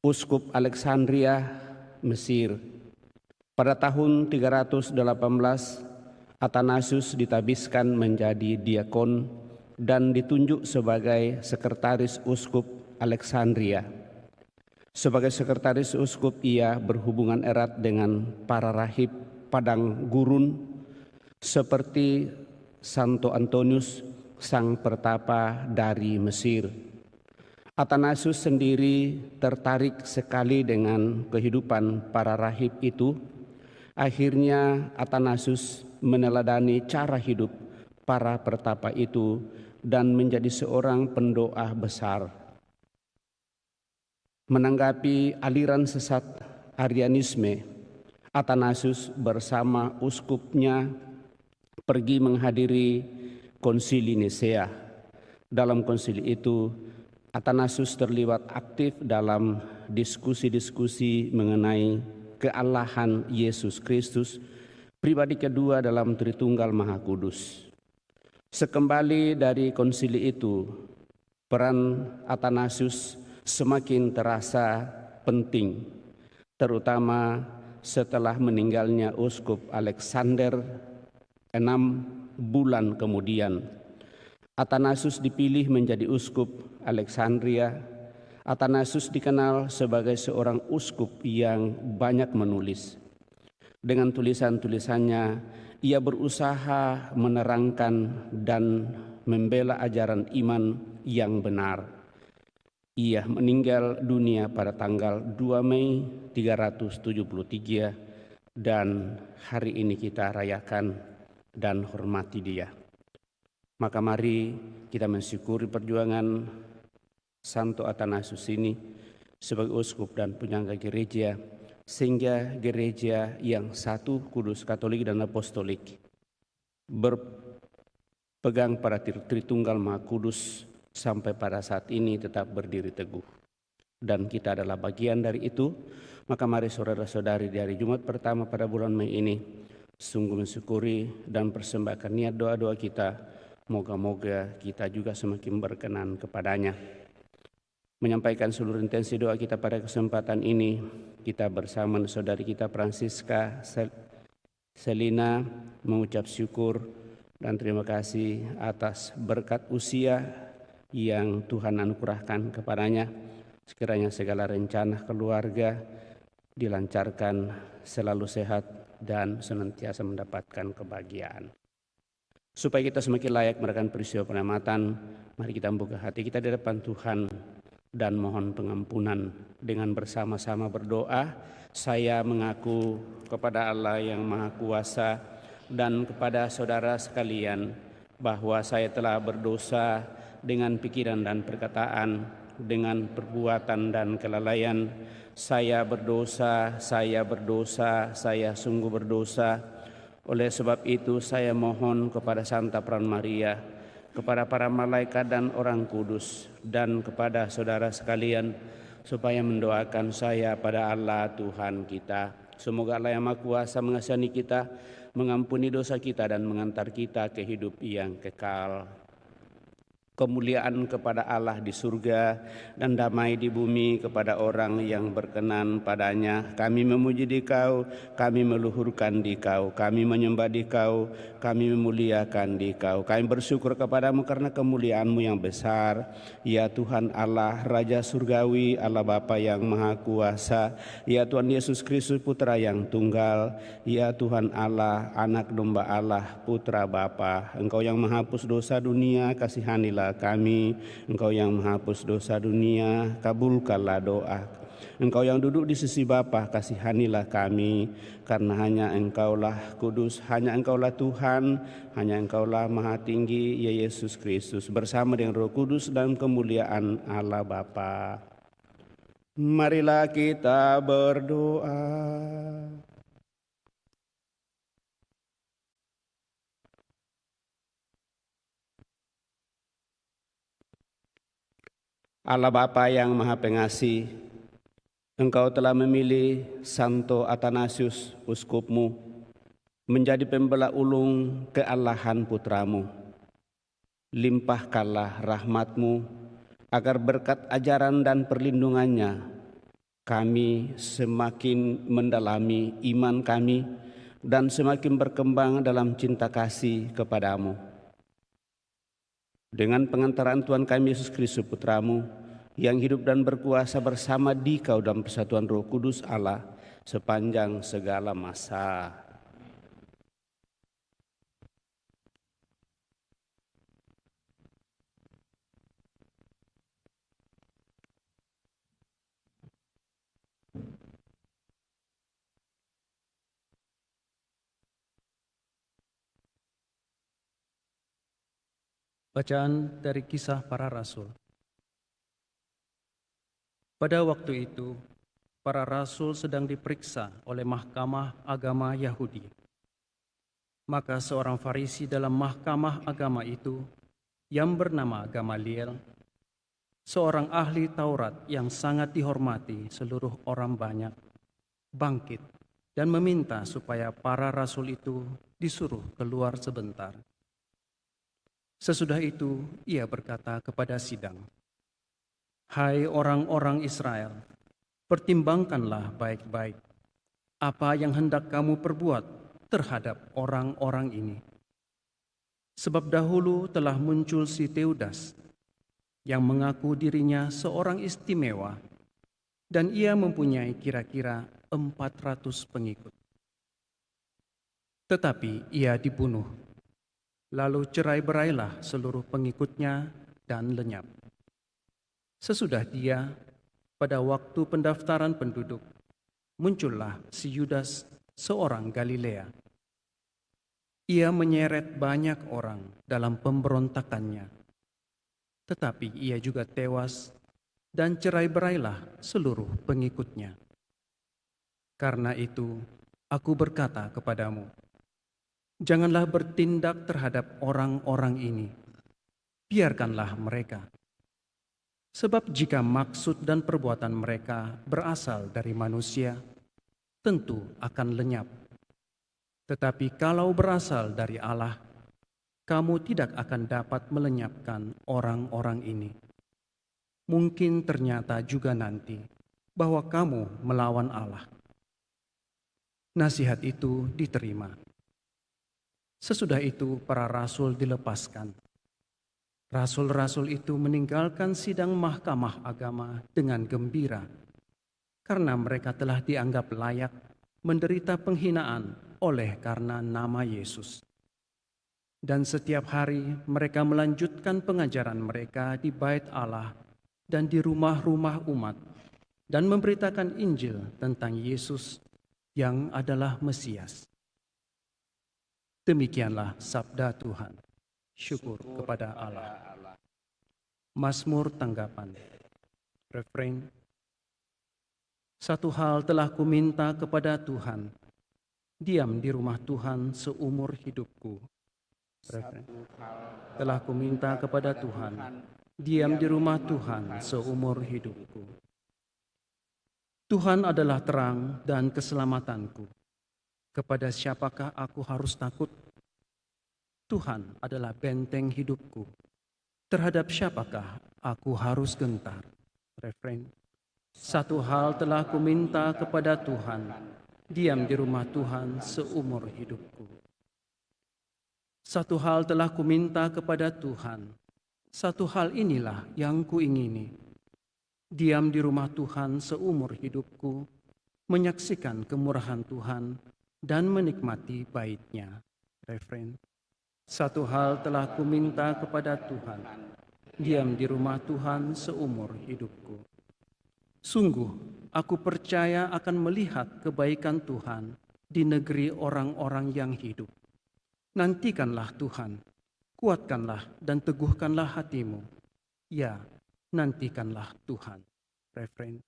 uskup Alexandria, Mesir. Pada tahun 318, Athanasius ditabiskan menjadi diakon dan ditunjuk sebagai sekretaris uskup Alexandria. Sebagai sekretaris uskup, ia berhubungan erat dengan para rahib padang gurun seperti Santo Antonius, sang pertapa dari Mesir. Athanasius sendiri tertarik sekali dengan kehidupan para rahib itu. Akhirnya Athanasius meneladani cara hidup para pertapa itu dan menjadi seorang pendoa besar. Menanggapi aliran sesat Arianisme, Athanasius bersama uskupnya pergi menghadiri konsili Nisea. Dalam konsili itu Athanasius terlibat aktif dalam diskusi-diskusi mengenai kealahan Yesus Kristus, pribadi kedua dalam Tritunggal Maha Kudus. Sekembali dari konsili itu, peran Athanasius semakin terasa penting, terutama setelah meninggalnya Uskup Alexander 6 bulan kemudian. Athanasius dipilih menjadi uskup Alexandria. Athanasius dikenal sebagai seorang uskup yang banyak menulis. Dengan tulisan-tulisannya, ia berusaha menerangkan dan membela ajaran iman yang benar. Ia meninggal dunia pada tanggal 2 Mei 373 dan hari ini kita rayakan dan hormati dia. Maka mari kita mensyukuri perjuangan Santo Athanasius ini sebagai uskup dan penyangga gereja, sehingga gereja yang satu, kudus, katolik dan apostolik, berpegang pada Tritunggal Maha Kudus sampai pada saat ini tetap berdiri teguh. Dan kita adalah bagian dari itu. Maka mari saudara-saudari di hari Jumat pertama pada bulan Mei ini sungguh mensyukuri dan persembahkan niat doa-doa kita. Moga-moga kita juga semakin berkenan kepadanya. Menyampaikan seluruh intensi doa kita pada kesempatan ini, kita bersama saudari kita Francisca Selina mengucap syukur dan terima kasih atas berkat usia yang Tuhan anugerahkan kepadanya. Sekiranya segala rencana keluarga dilancarkan, selalu sehat dan senantiasa mendapatkan kebahagiaan. Supaya kita semakin layak merayakan peristiwa penyelamatan, mari kita membuka hati kita di depan Tuhan dan mohon pengampunan dengan bersama-sama berdoa. Saya mengaku kepada Allah yang Maha Kuasa dan kepada saudara sekalian bahwa saya telah berdosa dengan pikiran dan perkataan, dengan perbuatan dan kelalaian. Saya berdosa, saya sungguh berdosa. Oleh sebab itu saya mohon kepada Santa Peran Maria, kepada para malaikat dan orang kudus, dan kepada saudara sekalian, supaya mendoakan saya pada Allah Tuhan kita. Semoga Allah yang Maha Kuasa mengasihani kita, mengampuni dosa kita, dan mengantar kita ke hidup yang kekal. Kemuliaan kepada Allah di surga dan damai di bumi kepada orang yang berkenan padanya. Kami memuji Dikau, kami meluhurkan Dikau, kami menyembah Dikau, kami memuliakan Dikau. Kami bersyukur kepadamu karena kemuliaan-Mu yang besar. Ya Tuhan Allah, Raja Surgawi, Allah Bapa yang Maha Kuasa. Ya Tuhan Yesus Kristus, Putra yang Tunggal. Ya Tuhan Allah, Anak Domba Allah, Putra Bapa. Engkau yang menghapus dosa dunia, kasihanilah kami. Engkau yang menghapus dosa dunia, kabulkanlah doa. Engkau yang duduk di sisi Bapa, kasihanilah kami. Karena hanya Engkaulah kudus, hanya Engkaulah Tuhan, hanya Engkaulah Maha Tinggi, ya Yesus Kristus, bersama dengan Roh Kudus dan kemuliaan Allah Bapa. Marilah kita berdoa. Allah Bapa yang Maha Pengasih, Engkau telah memilih Santo Athanasius, uskup-Mu, menjadi pembela ulung kealahan putra-Mu. Limpahkanlah rahmat-Mu, agar berkat ajaran dan perlindungannya, kami semakin mendalami iman kami dan semakin berkembang dalam cinta kasih kepadamu. Dengan pengantaran Tuhan kami Yesus Kristus Putra-Mu, yang hidup dan berkuasa bersama Dikau dalam persatuan Roh Kudus Allah sepanjang segala masa. Bacaan dari Kisah Para Rasul. Pada waktu itu, para rasul sedang diperiksa oleh Mahkamah Agama Yahudi. Maka seorang Farisi dalam Mahkamah Agama itu, yang bernama Gamaliel, seorang ahli Taurat yang sangat dihormati seluruh orang banyak, bangkit dan meminta supaya para rasul itu disuruh keluar sebentar. Sesudah itu ia berkata kepada sidang, "Hai orang-orang Israel, pertimbangkanlah baik-baik apa yang hendak kamu perbuat terhadap orang-orang ini. Sebab dahulu telah muncul si Teudas yang mengaku dirinya seorang istimewa, dan ia mempunyai kira-kira 400 pengikut. Tetapi ia dibunuh, lalu cerai-berailah seluruh pengikutnya dan lenyap. Sesudah dia, pada waktu pendaftaran penduduk, muncullah si Yudas, seorang Galilea. Ia menyeret banyak orang dalam pemberontakannya, tetapi ia juga tewas dan cerai-berailah seluruh pengikutnya. Karena itu, aku berkata kepadamu, janganlah bertindak terhadap orang-orang ini, biarkanlah mereka. Sebab jika maksud dan perbuatan mereka berasal dari manusia, tentu akan lenyap. Tetapi kalau berasal dari Allah, kamu tidak akan dapat melenyapkan orang-orang ini. Mungkin ternyata juga nanti bahwa kamu melawan Allah." Nasihat itu diterima. Sesudah itu para rasul dilepaskan. Rasul-rasul itu meninggalkan sidang mahkamah agama dengan gembira, karena mereka telah dianggap layak menderita penghinaan oleh karena nama Yesus. Dan setiap hari mereka melanjutkan pengajaran mereka di bait Allah dan di rumah-rumah umat, dan memberitakan Injil tentang Yesus yang adalah Mesias. Demikianlah sabda Tuhan. Syukur kepada Allah. Mazmur tanggapan. Refrain. Satu hal telah kuminta kepada Tuhan, diam di rumah Tuhan seumur hidupku. Refrain. Telah kuminta kepada Tuhan, diam di rumah Tuhan seumur hidupku. Tuhan adalah terang dan keselamatanku. Kepada siapakah aku harus takut? Tuhan adalah benteng hidupku. Terhadap siapakah aku harus gentar? Refrain. Satu hal telah kuminta kepada Tuhan, diam di rumah Tuhan seumur hidupku. Satu hal telah kuminta kepada Tuhan, satu hal inilah yang kuingini, diam di rumah Tuhan seumur hidupku, menyaksikan kemurahan Tuhan dan menikmati bait-Nya. Refrain. Satu hal telah kuminta kepada Tuhan, diam di rumah Tuhan seumur hidupku. Sungguh, aku percaya akan melihat kebaikan Tuhan di negeri orang-orang yang hidup. Nantikanlah Tuhan, kuatkanlah dan teguhkanlah hatimu. Ya, nantikanlah Tuhan. Refrain.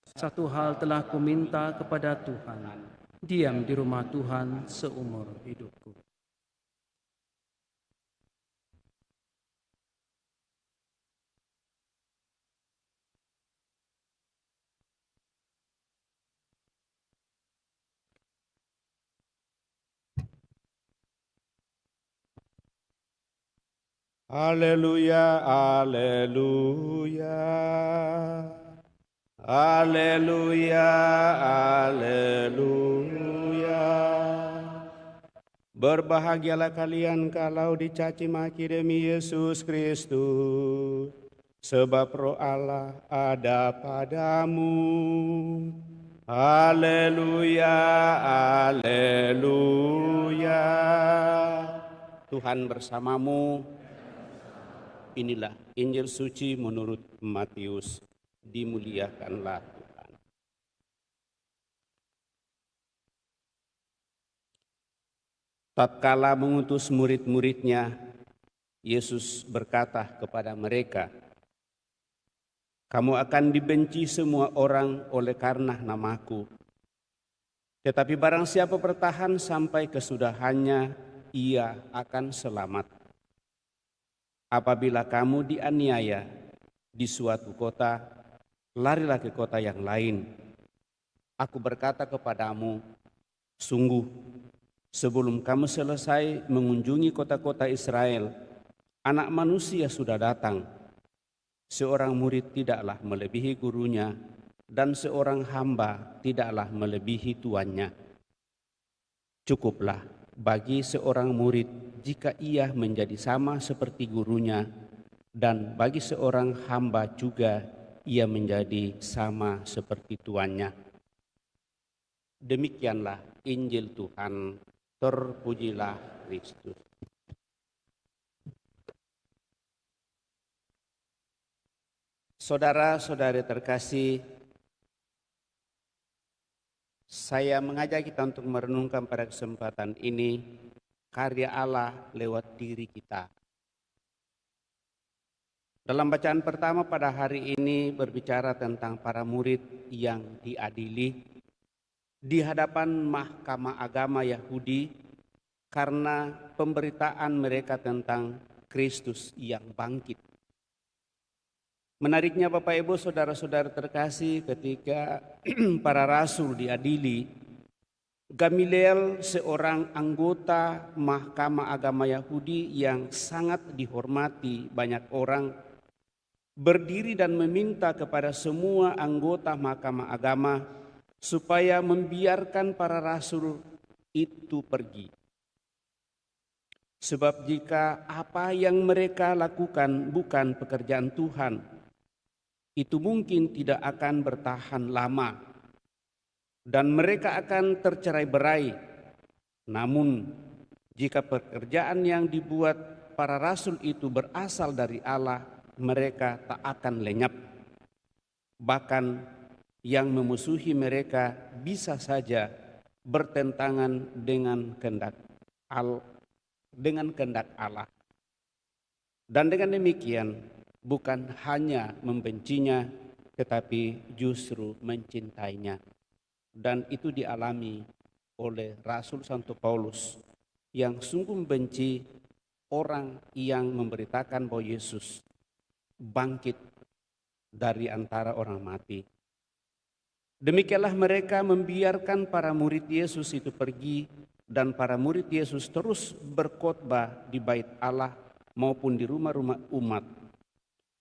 Satu hal telah kuminta kepada Tuhan, diam di rumah Tuhan seumur hidupku. Haleluya, haleluya, haleluya, haleluya. Berbahagialah kalian kalau dicaci maki demi Yesus Kristus, sebab Roh Allah ada padamu. Haleluya, haleluya. Tuhan bersamamu. Inilah Injil suci menurut Matius. Dimuliakanlah Tuhan. Tatkala mengutus murid-muridnya, Yesus berkata kepada mereka, "Kamu akan dibenci semua orang oleh karena namaku. Tetapi barang siapa bertahan sampai kesudahannya, ia akan selamat. Apabila kamu dianiaya, di suatu kota, larilah ke kota yang lain. Aku berkata kepadamu, sungguh, sebelum kamu selesai mengunjungi kota-kota Israel, Anak Manusia sudah datang. Seorang murid tidaklah melebihi gurunya, dan seorang hamba tidaklah melebihi tuannya. Cukuplah bagi seorang murid jika ia menjadi sama seperti gurunya, dan bagi seorang hamba juga ia menjadi sama seperti tuannya. Demikianlah Injil Tuhan, terpujilah Kristus. Saudara-saudari terkasih, saya mengajak kita untuk merenungkan pada kesempatan ini karya Allah lewat diri kita. Dalam bacaan pertama pada hari ini berbicara tentang para murid yang diadili di hadapan Mahkamah Agama Yahudi karena pemberitaan mereka tentang Kristus yang bangkit. Menariknya Bapak Ibu saudara-saudara terkasih, ketika para rasul diadili, Gamaliel, seorang anggota Mahkamah Agama Yahudi yang sangat dihormati banyak orang, berdiri dan meminta kepada semua anggota Mahkamah Agama supaya membiarkan para rasul itu pergi. Sebab jika apa yang mereka lakukan bukan pekerjaan Tuhan, itu mungkin tidak akan bertahan lama dan mereka akan tercerai-berai. Namun jika pekerjaan yang dibuat para rasul itu berasal dari Allah, mereka tak akan lenyap. Bahkan yang memusuhi mereka bisa saja bertentangan dengan kehendak Allah. Dan dengan demikian bukan hanya membencinya, tetapi justru mencintainya. Dan itu dialami oleh Rasul Santo Paulus yang sungguh membenci orang yang memberitakan bahwa Yesus bangkit dari antara orang mati. Demikianlah mereka membiarkan para murid Yesus itu pergi, dan para murid Yesus terus berkhotbah di bait Allah maupun di rumah-rumah umat,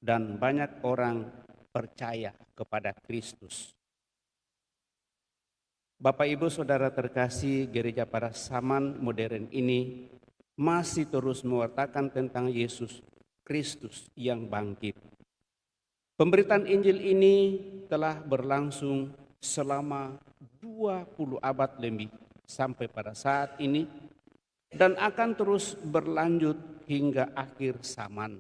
dan banyak orang percaya kepada Kristus. Bapak Ibu Saudara terkasih, gereja pada zaman modern ini masih terus mewartakan tentang Yesus Kristus yang bangkit. Pemberitaan Injil ini telah berlangsung selama 20 abad lebih sampai pada saat ini, dan akan terus berlanjut hingga akhir zaman.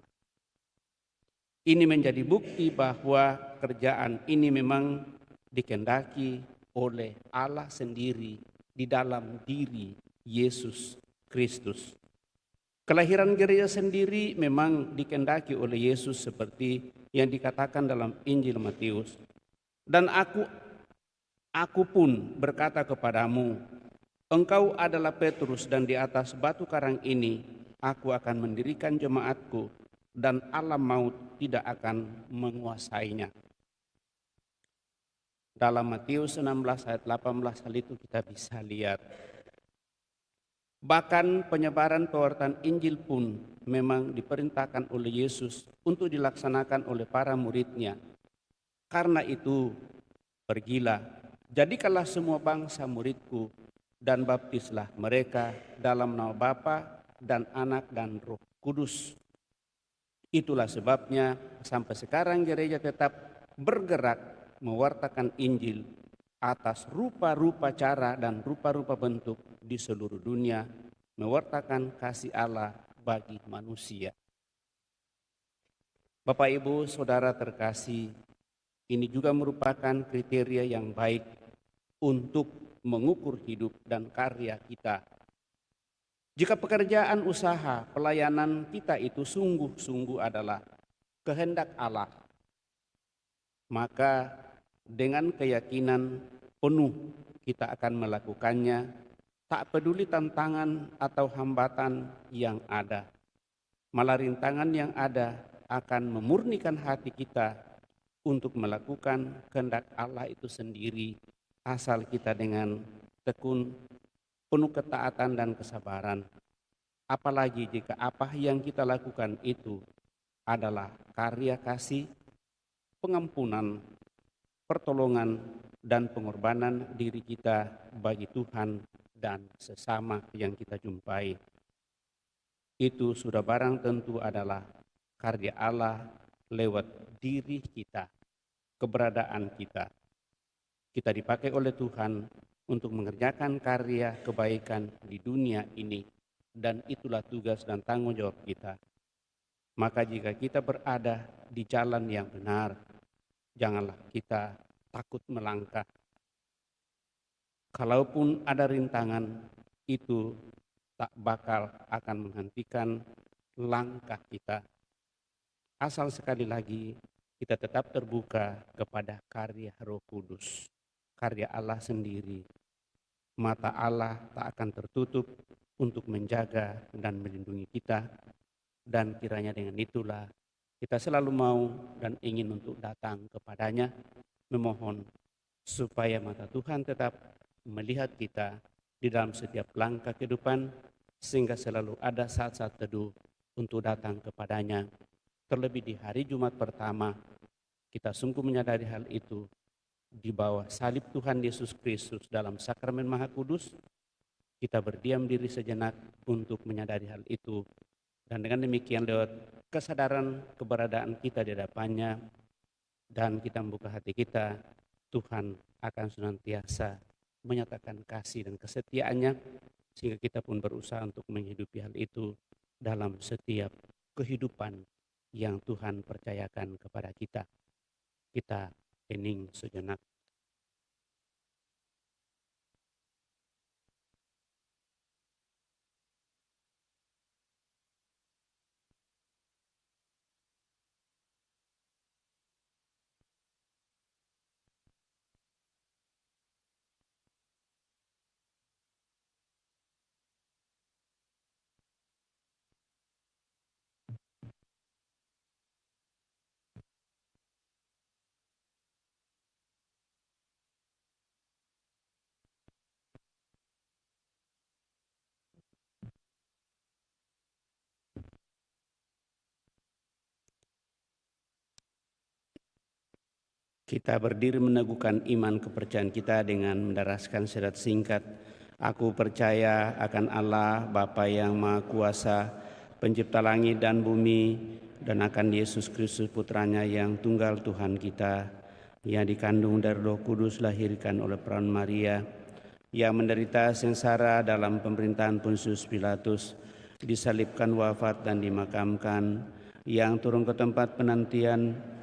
Ini menjadi bukti bahwa kerjaan ini memang dikehendaki oleh Allah sendiri di dalam diri Yesus Kristus. Kelahiran gereja sendiri memang dikehendaki oleh Yesus seperti yang dikatakan dalam Injil Matius. Dan aku pun berkata kepadamu, engkau adalah Petrus, dan di atas batu karang ini aku akan mendirikan jemaatku, dan alam maut tidak akan menguasainya. Dalam Matius 16 ayat 18 hal itu kita bisa lihat. Bahkan penyebaran pewartaan Injil pun memang diperintahkan oleh Yesus untuk dilaksanakan oleh para muridnya. Karena itu, pergilah, jadikanlah semua bangsa muridku, dan baptislah mereka dalam nama Bapa dan Anak dan Roh Kudus. Itulah sebabnya sampai sekarang gereja tetap bergerak mewartakan Injil atas rupa-rupa cara dan rupa-rupa bentuk di seluruh dunia, mewartakan kasih Allah bagi manusia. Bapak Ibu Saudara terkasih, ini juga merupakan kriteria yang baik untuk mengukur hidup dan karya kita. Jika pekerjaan usaha pelayanan kita itu sungguh-sungguh adalah kehendak Allah, maka dengan keyakinan penuh kita akan melakukannya, tak peduli tantangan atau hambatan yang ada. Malah rintangan yang ada akan memurnikan hati kita untuk melakukan kehendak Allah itu sendiri, asal kita dengan tekun, penuh ketaatan dan kesabaran. Apalagi jika apa yang kita lakukan itu adalah karya kasih, pengampunan, pertolongan, dan pengorbanan diri kita bagi Tuhan dan sesama yang kita jumpai. Itu sudah barang tentu adalah karya Allah lewat diri kita, keberadaan kita. Kita dipakai oleh Tuhan untuk mengerjakan karya kebaikan di dunia ini, dan itulah tugas dan tanggung jawab kita. Maka jika kita berada di jalan yang benar, janganlah kita takut melangkah. Kalaupun ada rintangan, itu tak bakal akan menghentikan langkah kita. Asal sekali lagi kita tetap terbuka kepada karya Roh Kudus, karya Allah sendiri. Mata Allah tak akan tertutup untuk menjaga dan melindungi kita, dan kiranya dengan itulah kita selalu mau dan ingin untuk datang kepadanya, memohon supaya mata Tuhan tetap melihat kita di dalam setiap langkah kehidupan, sehingga selalu ada saat-saat teduh untuk datang kepadanya. Terlebih di hari Jumat pertama, kita sungguh menyadari hal itu. Di bawah salib Tuhan Yesus Kristus dalam sakramen Maha Kudus, kita berdiam diri sejenak untuk menyadari hal itu. Dan dengan demikian lewat kesadaran keberadaan kita di hadapannya, dan kita membuka hati kita, Tuhan akan senantiasa menyatakan kasih dan kesetiaannya, sehingga kita pun berusaha untuk menghidupi hal itu dalam setiap kehidupan yang Tuhan percayakan kepada kita. Kita hening sejenak. Kita berdiri meneguhkan iman kepercayaan kita dengan mendaraskan syahadat singkat. Aku percaya akan Allah, Bapa yang Maha Kuasa, pencipta langit dan bumi, dan akan Yesus Kristus Putranya yang tunggal Tuhan kita, yang dikandung dari Roh Kudus, lahirkan oleh perawan Maria, yang menderita sengsara dalam pemerintahan Pontius Pilatus, disalibkan, wafat dan dimakamkan, yang turun ke tempat penantian,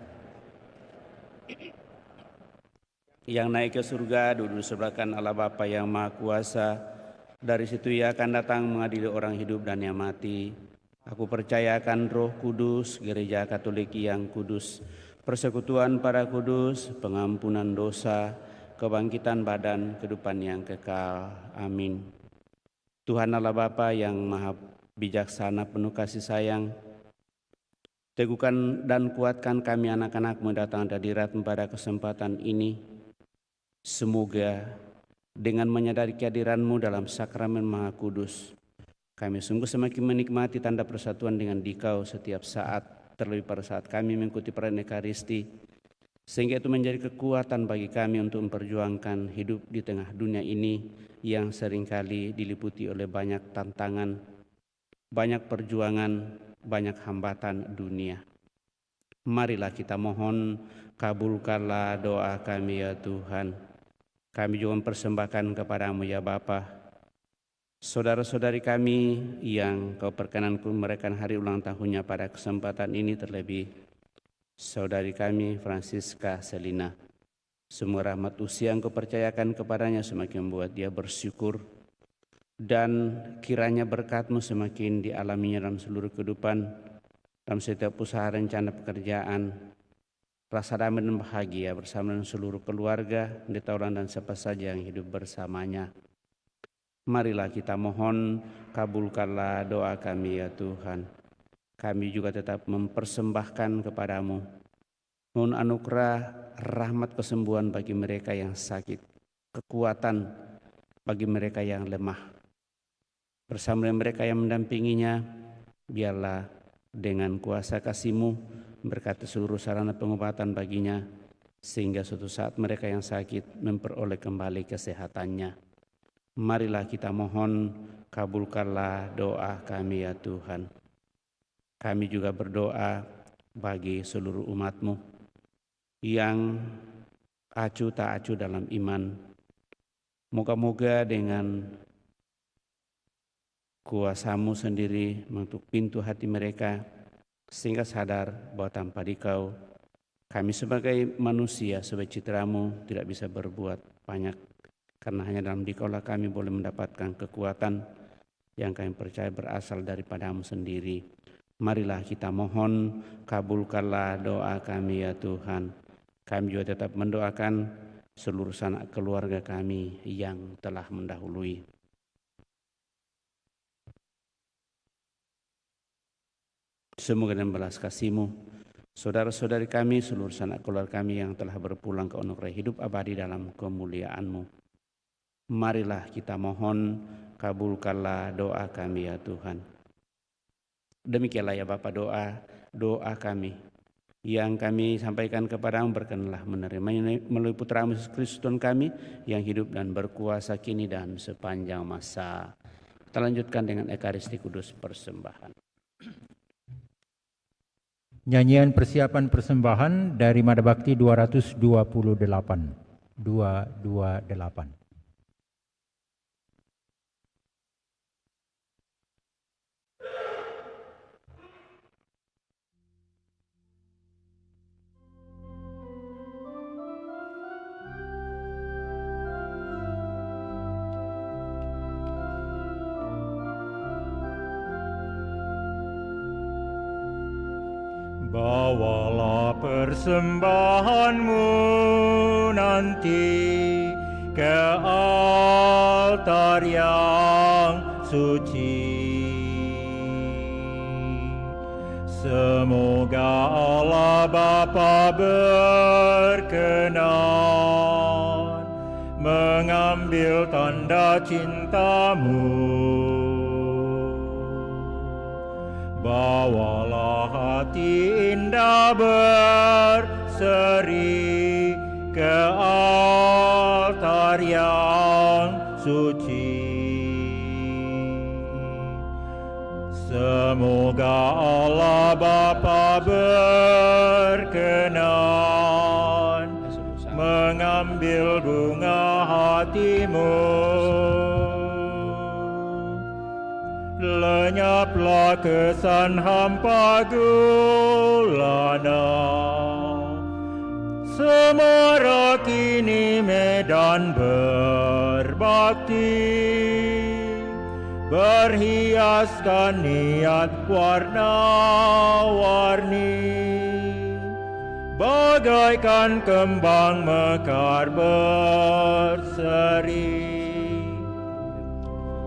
yang naik ke surga, duduk sebelah kanan Allah Bapa yang Maha Kuasa. Dari situ Ia akan datang mengadili orang hidup dan yang mati. Aku percaya akan Roh Kudus, Gereja Katolik yang kudus, persekutuan para kudus, pengampunan dosa, kebangkitan badan, kehidupan yang kekal. Amin. Tuhan Allah Bapa yang Maha Bijaksana, penuh kasih sayang, teguhkan dan kuatkan kami anak-anak-Mu datang hadirat pada kesempatan ini. Semoga dengan menyadari kehadiran-Mu dalam sakramen Maha Kudus, kami sungguh semakin menikmati tanda persatuan dengan Dikau setiap saat, terlebih pada saat kami mengikuti perayaan Ekaristi, sehingga itu menjadi kekuatan bagi kami untuk memperjuangkan hidup di tengah dunia ini yang seringkali diliputi oleh banyak tantangan, banyak perjuangan, banyak hambatan dunia. Marilah kita mohon, kabulkanlah doa kami ya Tuhan. Kami juga mempersembahkan kepada-Mu ya Bapa saudara-saudari kami yang Kau perkenankan merayakan hari ulang tahunnya pada kesempatan ini, terlebih saudari kami Francisca Selina. Semua rahmat usia yang Kau percayakan kepadanya semakin membuat dia bersyukur, dan kiranya berkat-Mu semakin dialaminya dalam seluruh kehidupan, dalam setiap usaha rencana pekerjaan, rasa damai dan bahagia bersama dengan seluruh keluarga, ditaulan dan siapa saja yang hidup bersamanya. Marilah kita mohon, kabulkanlah doa kami ya Tuhan. kami juga tetap mempersembahkan kepadamu. Mohon anugerah rahmat kesembuhan bagi mereka yang sakit, kekuatan bagi mereka yang lemah. Bersama dengan mereka yang mendampinginya, biarlah dengan kuasa kasih-Mu berkati seluruh sarana pengobatan baginya, sehingga suatu saat mereka yang sakit memperoleh kembali kesehatannya. Marilah kita mohon, kabulkanlah doa kami ya Tuhan. Kami juga berdoa bagi seluruh umat-Mu yang acuh tak acuh dalam iman. Moga-moga dengan kuasa-Mu sendiri mengetuk pintu hati mereka, sehingga sadar bahwa tanpa Dikau kami sebagai manusia, sebagai citra-Mu tidak bisa berbuat banyak, karena hanya dalam Dikaulah kami boleh mendapatkan kekuatan yang kami percaya berasal daripada-Mu sendiri. Marilah kita mohon, kabulkanlah doa kami ya Tuhan. Kami juga tetap mendoakan seluruh sanak keluarga kami yang telah mendahului. Semoga dengan belas kasih-Mu, saudara-saudari kami, seluruh sanak keluarga kami yang telah berpulang ke anugerah hidup abadi dalam kemuliaan-Mu. Marilah kita mohon, kabulkanlah doa kami ya Tuhan. Demikianlah ya Bapa doa kami yang kami sampaikan kepadamu, berkenanlah menerimanya melalui Putra-Mu Yesus Kristus Tuhan kami yang hidup dan berkuasa kini dan sepanjang masa. Kita lanjutkan dengan Ekaristi Kudus persembahan. Nyanyian persiapan persembahan dari Madabakti 228. 228. Bawalah persembahanmu nanti ke altar yang suci. Semoga Allah Bapa berkenan mengambil tanda cinta-Mu. Bawalah hati indah berseri ke altar yang suci. Semoga Allah Bapa berkenan mengambil bunga hatimu. Lenyaplah kesan hampa gulana, semarak ini medan berbakti, berhiaskan niat warna-warni, bagaikan kembang mekar berseri.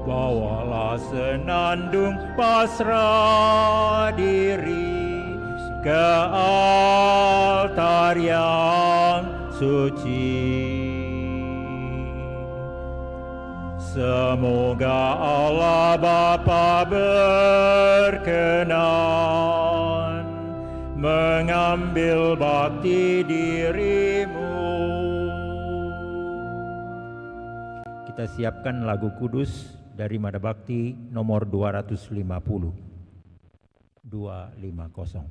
Bawalah senandung pasrah diri ke altar yang suci. Semoga Allah Bapa berkenan mengambil bakti dirimu. Kita siapkan lagu kudus dari Madabakti nomor 250. 250.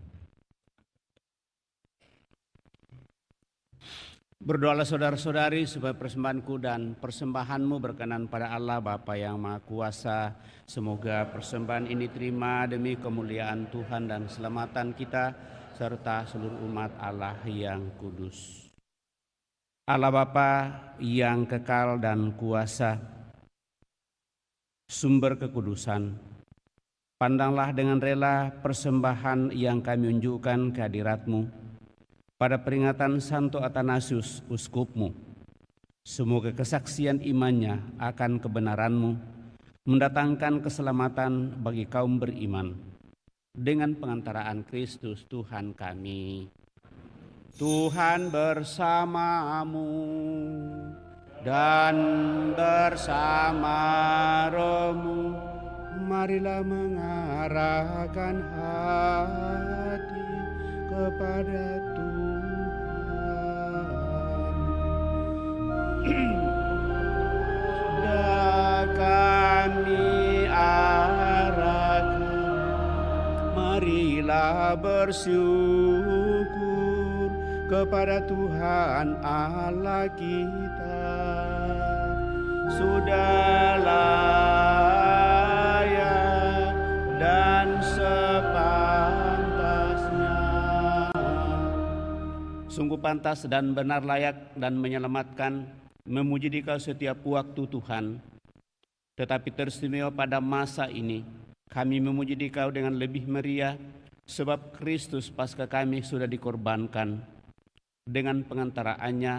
Berdoalah saudara-saudari supaya persembahanku dan persembahanmu berkenan pada Allah Bapa yang Maha Kuasa. Semoga persembahan ini terima demi kemuliaan Tuhan dan keselamatan kita serta seluruh umat Allah yang kudus. Allah Bapa yang kekal dan kuasa, sumber kekudusan, pandanglah dengan rela persembahan yang kami unjukkan kehadirat-Mu pada peringatan Santo Athanasius Uskupmu. Semoga kesaksian imannya akan kebenaran-Mu mendatangkan keselamatan bagi kaum beriman, dengan pengantaraan Kristus Tuhan kami. Tuhan bersamamu dan bersama rohmu. Marilah mengarahkan hati kepada Tuhan. Dan kami arahkan, marilah bersyukur kepada Tuhan Allah kita. Sudah layak dan sepantasnya. Sungguh pantas dan benar layak dan menyelamatkan, memuji Dikau setiap waktu Tuhan. Tetapi teristimewa pada masa ini, kami memuji Dikau dengan lebih meriah, sebab Kristus Paskah kami sudah dikorbankan. Dengan pengantaraannya,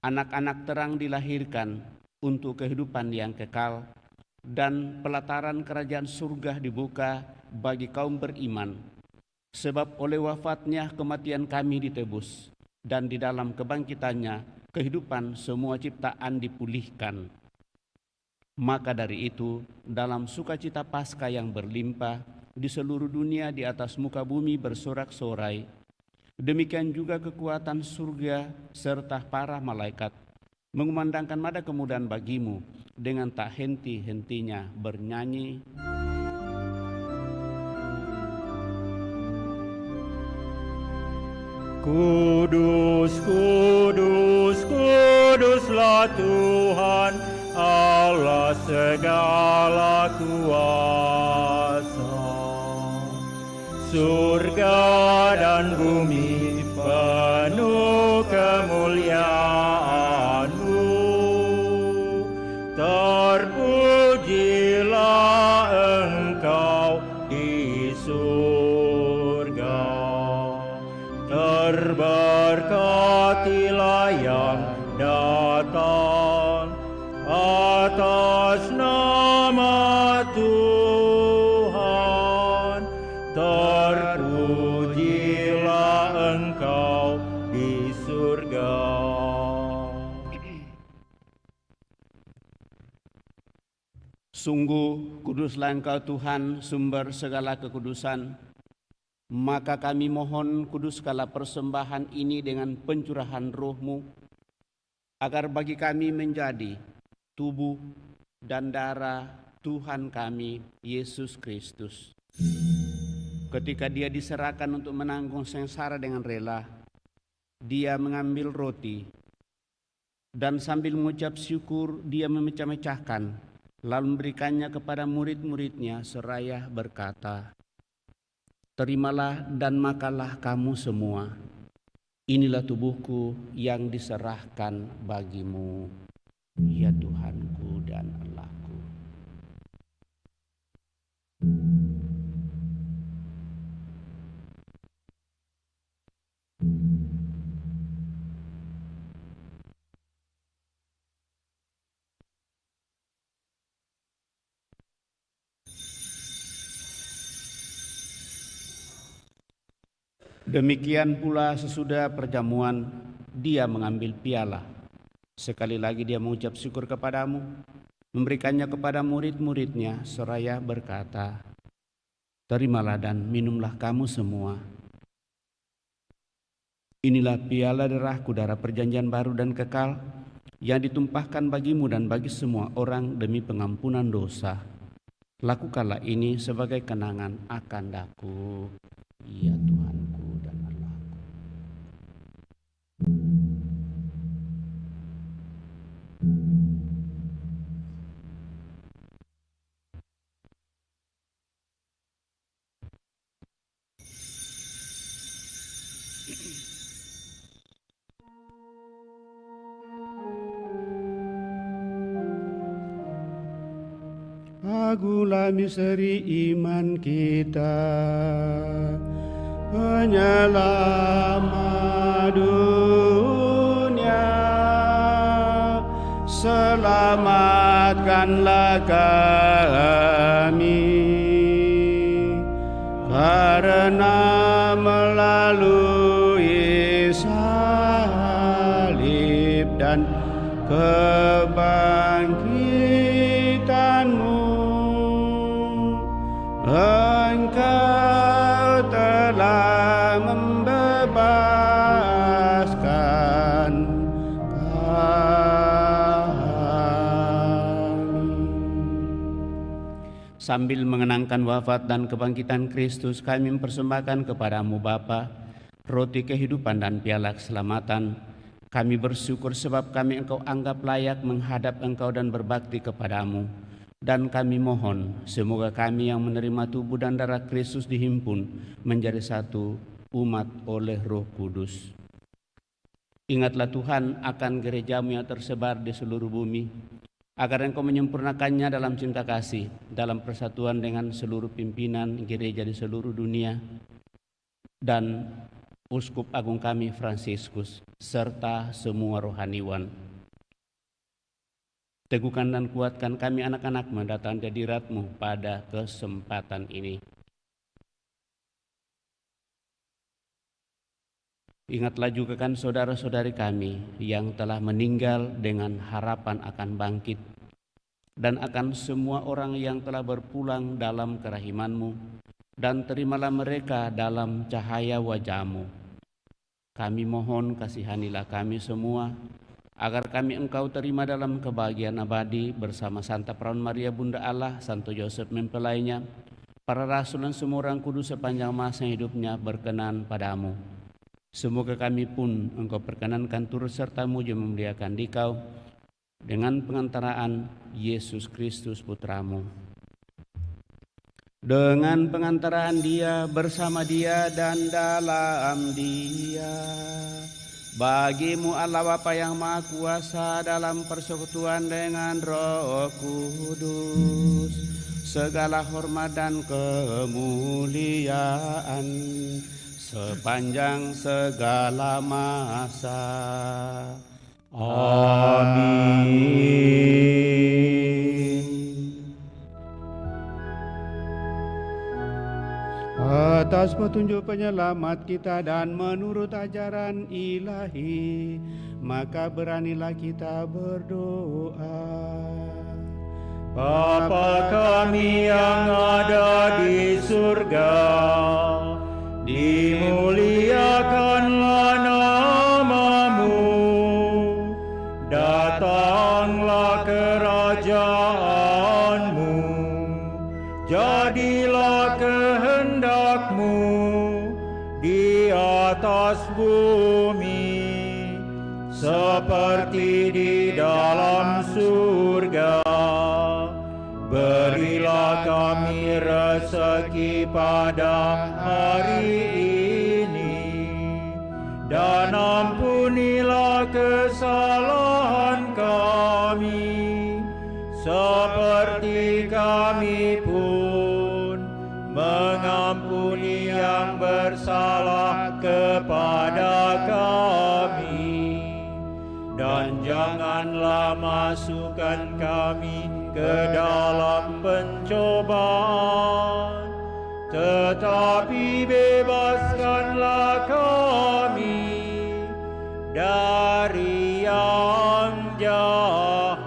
anak-anak terang dilahirkan untuk kehidupan yang kekal, dan pelataran kerajaan surga dibuka bagi kaum beriman. Sebab oleh wafatnya kematian kami ditebus, dan di dalam kebangkitannya kehidupan semua ciptaan dipulihkan. Maka dari itu, dalam sukacita Paskah yang berlimpah di seluruh dunia di atas muka bumi bersorak-sorai, demikian juga kekuatan surga serta para malaikat mengumandangkan nada kemuliaan bagimu dengan tak henti-hentinya bernyanyi. Kudus, kudus, kuduslah Tuhan Allah segala kuasa. Surga dan bumi penuh kemuliaan-Mu. Terpujilah Engkau di surga. Terberkatilah yang datang atas nama Tuhan. Terpujilah Engkau di surga. Sungguh kuduslah Engkau Tuhan, sumber segala kekudusan. Maka kami mohon kuduskanlah persembahan ini dengan pencurahan roh-Mu, agar bagi kami menjadi tubuh dan darah Tuhan kami, Yesus Kristus. Ketika Dia diserahkan untuk menanggung sengsara dengan rela, Dia mengambil roti, dan sambil mengucap syukur, Dia memecah-mecahkan, lalu memberikannya kepada murid-murid-Nya seraya berkata, "Terimalah dan makanlah kamu semua. Inilah tubuhku yang diserahkan bagimu, ya Tuhanku dan Allahku." Demikian pula sesudah perjamuan, Dia mengambil piala. Sekali lagi Dia mengucap syukur kepadamu, memberikannya kepada murid-murid-Nya seraya berkata, "Terimalah dan minumlah kamu semua. Inilah piala darahku, darah perjanjian baru dan kekal, yang ditumpahkan bagimu dan bagi semua orang demi pengampunan dosa. Lakukanlah ini sebagai kenangan akan daku, ya Tuhanku dan Allahku." Agunglah misteri iman kita, penyelamat dunia. Selamatkanlah kami karena melalui salib dan kebangkitan-Mu, Engkau telah membebaskan kami. Sambil mengenangkan wafat dan kebangkitan Kristus, kami mempersembahkan kepadamu Bapa roti kehidupan dan piala keselamatan. Kami bersyukur sebab kami Engkau anggap layak menghadap Engkau dan berbakti kepadamu. Dan kami mohon semoga kami yang menerima tubuh dan darah Kristus dihimpun menjadi satu umat oleh Roh Kudus. Ingatlah Tuhan akan gereja-Mu yang tersebar di seluruh bumi, agar Engkau menyempurnakannya dalam cinta kasih, dalam persatuan dengan seluruh pimpinan gereja di seluruh dunia, dan Uskup Agung kami Fransiskus, serta semua rohaniwan. Teguhkan dan kuatkan kami anak-anak mendatang hadirat-Mu pada kesempatan ini. Ingatlah juga kan saudara-saudari kami yang telah meninggal dengan harapan akan bangkit, dan akan semua orang yang telah berpulang dalam kerahiman-Mu, dan terimalah mereka dalam cahaya wajah-Mu. Kami mohon kasihanilah kami semua, agar kami Engkau terima dalam kebahagiaan abadi bersama Santa Perawan Maria Bunda Allah, Santo Yosef mempelainya, para rasul dan semua orang kudus sepanjang masa hidupnya berkenan padamu. Semoga kami pun Engkau perkenankan turut serta-Mu juga memuliakan Dikau dengan pengantaraan Yesus Kristus Putra-Mu. Dengan pengantaraan Dia, bersama Dia dan dalam Dia, bagi-Mu Allah Bapa yang Maha Kuasa dalam persekutuan dengan Roh Kudus, segala hormat dan kemuliaan sepanjang segala masa. Amin. Atas petunjuk penyelamat kita dan menurut ajaran ilahi, maka beranilah kita berdoa. Bapa kami yang ada di surga, dimuliakanlah nama-Mu, datanglah kerajaan-Mu, jadilah kehendak-Mu di atas bumi seperti di dalam surga. Berilah kami rezeki pada hari ini, dan ampunilah kesalahan kami, seperti kami pun mengampuni yang bersalah kepada kami. Dan janganlah masukkan kami ke dalam pencobaan, tetapi bebaskanlah kami dari yang jahat.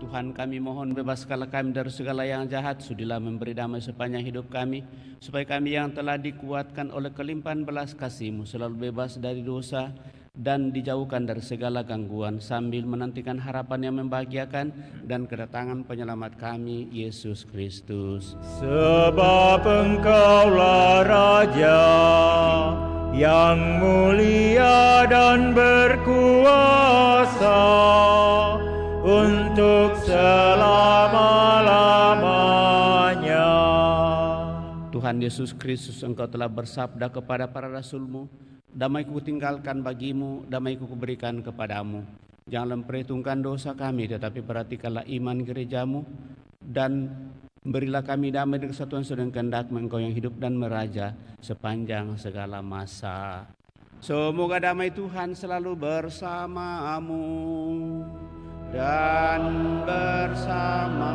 Tuhan, kami mohon bebaskanlah kami dari segala yang jahat, sudilah memberi damai sepanjang hidup kami, supaya kami yang telah dikuatkan oleh kelimpahan belas kasih-Mu selalu bebas dari dosa dan dijauhkan dari segala gangguan, sambil menantikan harapan yang membahagiakan dan kedatangan penyelamat kami, Yesus Kristus. Sebab Engkaulah Raja yang mulia dan berkuasa untuk selama-lamanya. Tuhan Yesus Kristus, Engkau telah bersabda kepada para rasul-Mu, damai-Ku tinggalkan bagimu, damai-Ku kuberikan kepadamu. Janganlah memperhitungkan dosa kami, tetapi perhatikanlah iman gereja-Mu, dan berilah kami damai dan kesatuan sedang kehendak-Mu, Engkau yang hidup dan meraja sepanjang segala masa. Semoga damai Tuhan selalu bersamamu dan bersama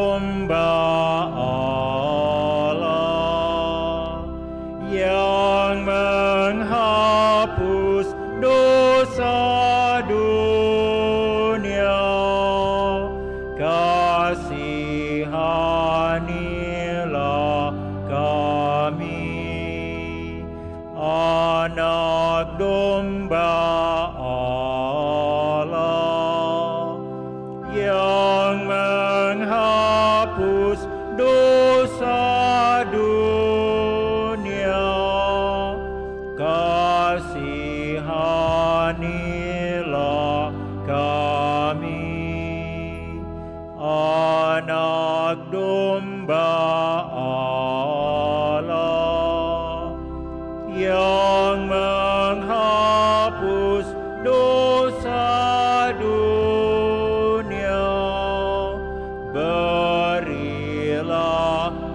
domba Allah yang menghapus dosa dunia, kasihanilah kami. Anak domba Allah yang menghapus dosa dunia, kasihanilah kami. Anak domba Allah yang menghapus dosa dunia, berilah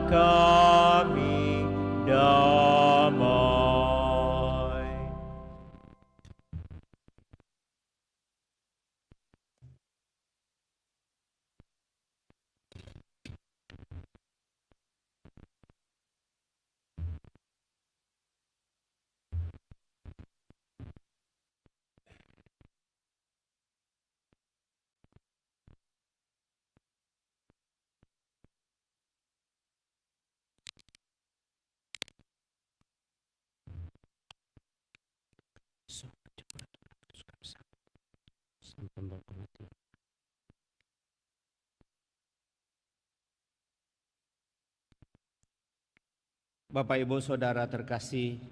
kami damai. Bapak Ibu Saudara terkasih,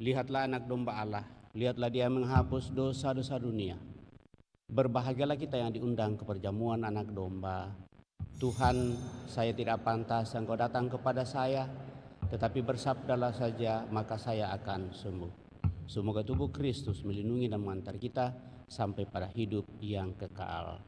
lihatlah anak domba Allah, lihatlah dia menghapus dosa-dosa dunia. Berbahagialah kita yang diundang ke perjamuan anak domba. Tuhan, saya tidak pantas Engkau datang kepada saya, tetapi bersabdalah saja maka saya akan sembuh. Semoga tubuh Kristus melindungi dan mengantar kita sampai pada hidup yang kekal.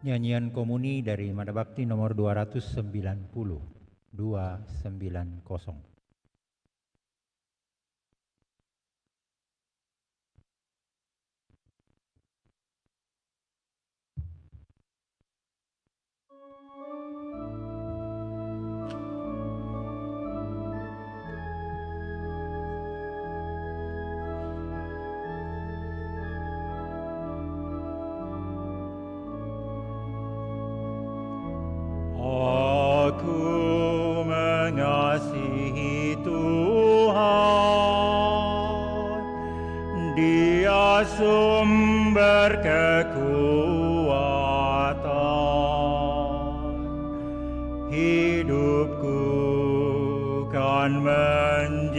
Nyanyian komuni dari Madabakti nomor 290. 290. Aku mengasihi Tuhan, Dia sumber kekuatan. Hidupku kan menjadi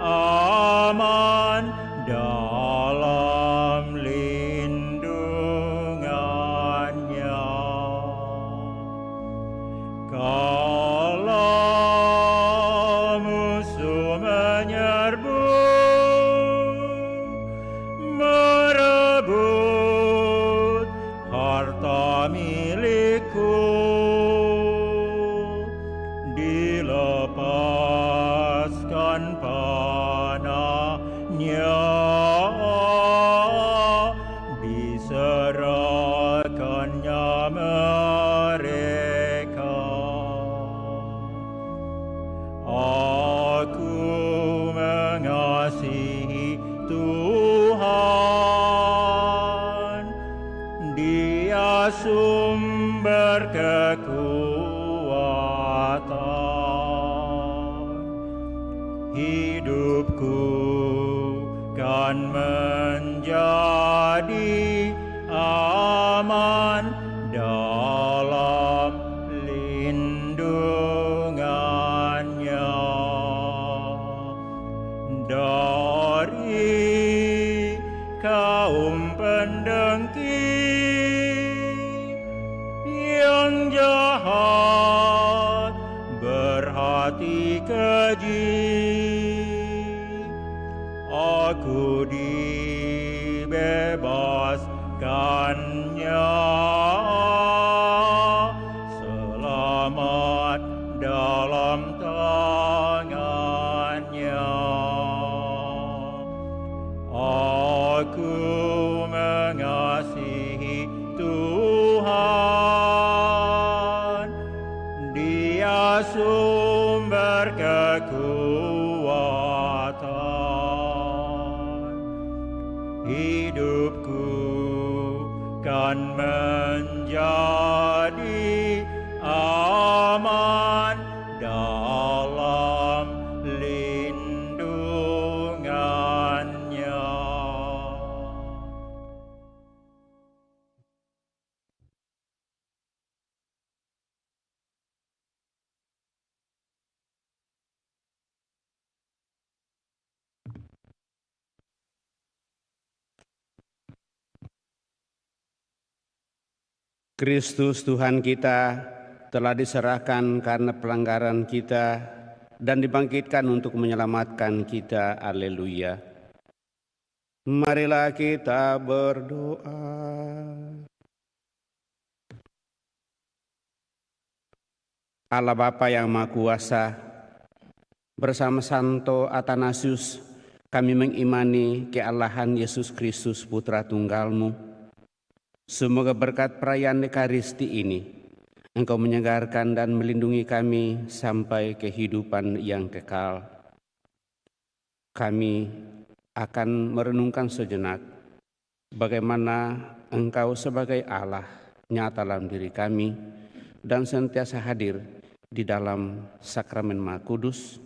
aman dalam lindungannya. Kala musuh menyerbu, merebut harta milikku, dilepaskan panahnya, diserahkannya mereka. Aku mengasihi Tuhan, Dia sumber kekuatan. Hidupku kan menjadi aman dalam lindungannya. Dari kaum pendengki yang jahat berhati keji, aku dibebaskannya, selamat dalam tangannya. Aku mengasihi Tuhan, Dia sumber kekuatan. Hidupku kan menjadi aman dalam lindungannya. Kristus Tuhan kita telah diserahkan karena pelanggaran kita dan dibangkitkan untuk menyelamatkan kita. Haleluya. Marilah kita berdoa. Allah Bapa yang Maha Kuasa, bersama Santo Athanasius kami mengimani kealahan Yesus Kristus Putra Tunggal-Mu. Semoga berkat perayaan Ekaristi ini Engkau menyegarkan dan melindungi kami sampai kehidupan yang kekal. Kami akan merenungkan sejenak bagaimana Engkau sebagai Allah nyata dalam diri kami dan sentiasa hadir di dalam sakramen Maha Kudus,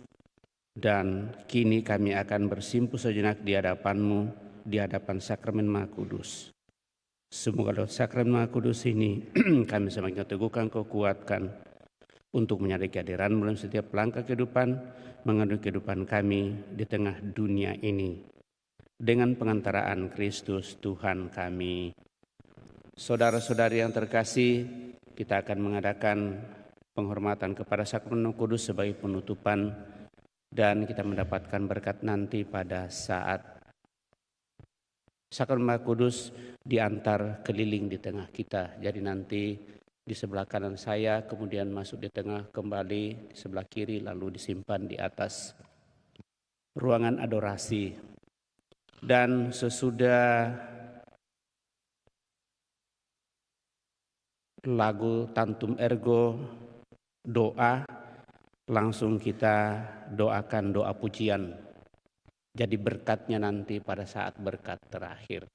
dan kini kami akan bersimpuh sejenak di hadapan-Mu, di hadapan sakramen Maha Kudus. Semoga lewat sakramen Maha Kudus ini kami semakin teguhkan, kuatkan untuk menyadari kehadiran dalam setiap langkah kehidupan, mengandung kehidupan kami di tengah dunia ini. Dengan pengantaraan Kristus Tuhan kami. Saudara-saudari yang terkasih, kita akan mengadakan penghormatan kepada sakramen Maha Kudus sebagai penutupan, dan kita mendapatkan berkat nanti pada saat Sakral Kudus diantar keliling di tengah kita. Jadi nanti di sebelah kanan saya, kemudian masuk di tengah, kembali di sebelah kiri, lalu disimpan di atas ruangan adorasi. Dan sesudah lagu Tantum Ergo, doa, langsung kita doakan doa pujian. Jadi berkatnya nanti pada saat berkat terakhir,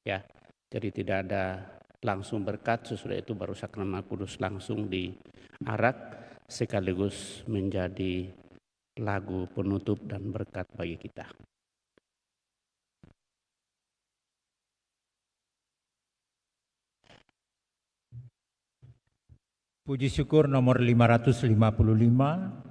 ya. Jadi tidak ada langsung berkat, sesudah itu baru Sakral Kudus langsung diarak sekaligus menjadi lagu penutup dan berkat bagi kita. Puji syukur nomor 555.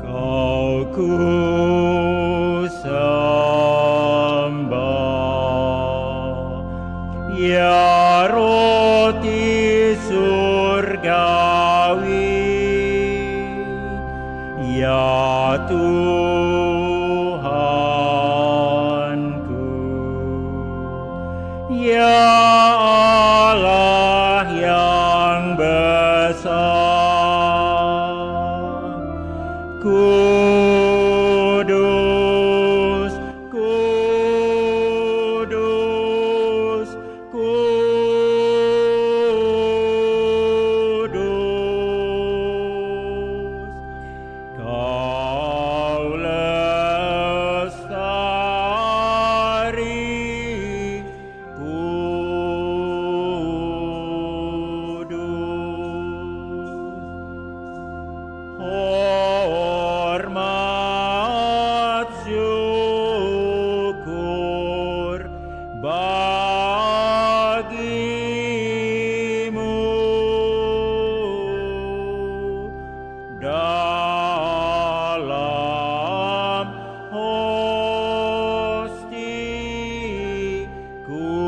Kau ku sembah, ya roti surgawi, ya Tuhanku, ya Allah yang besar. Kudus, kudus, kudus, Kau lestari, kudus. Hormat syukur bagimu dalam hosti kudus.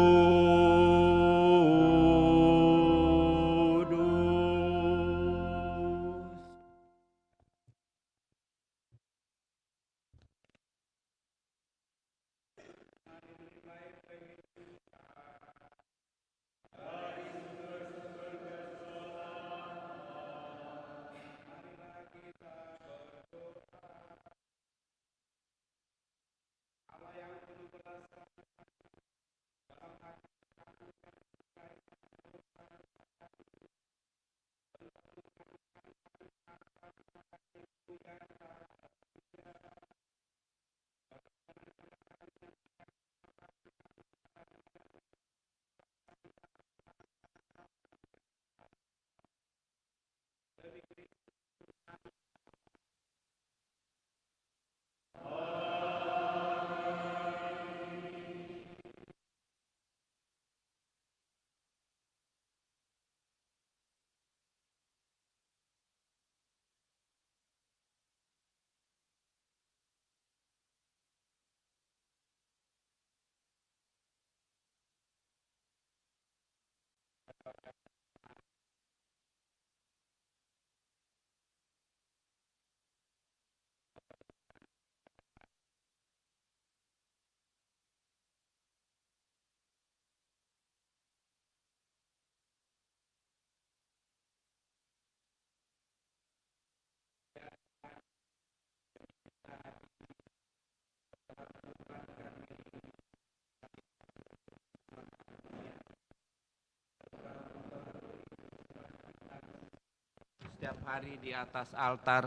Setiap hari di atas altar,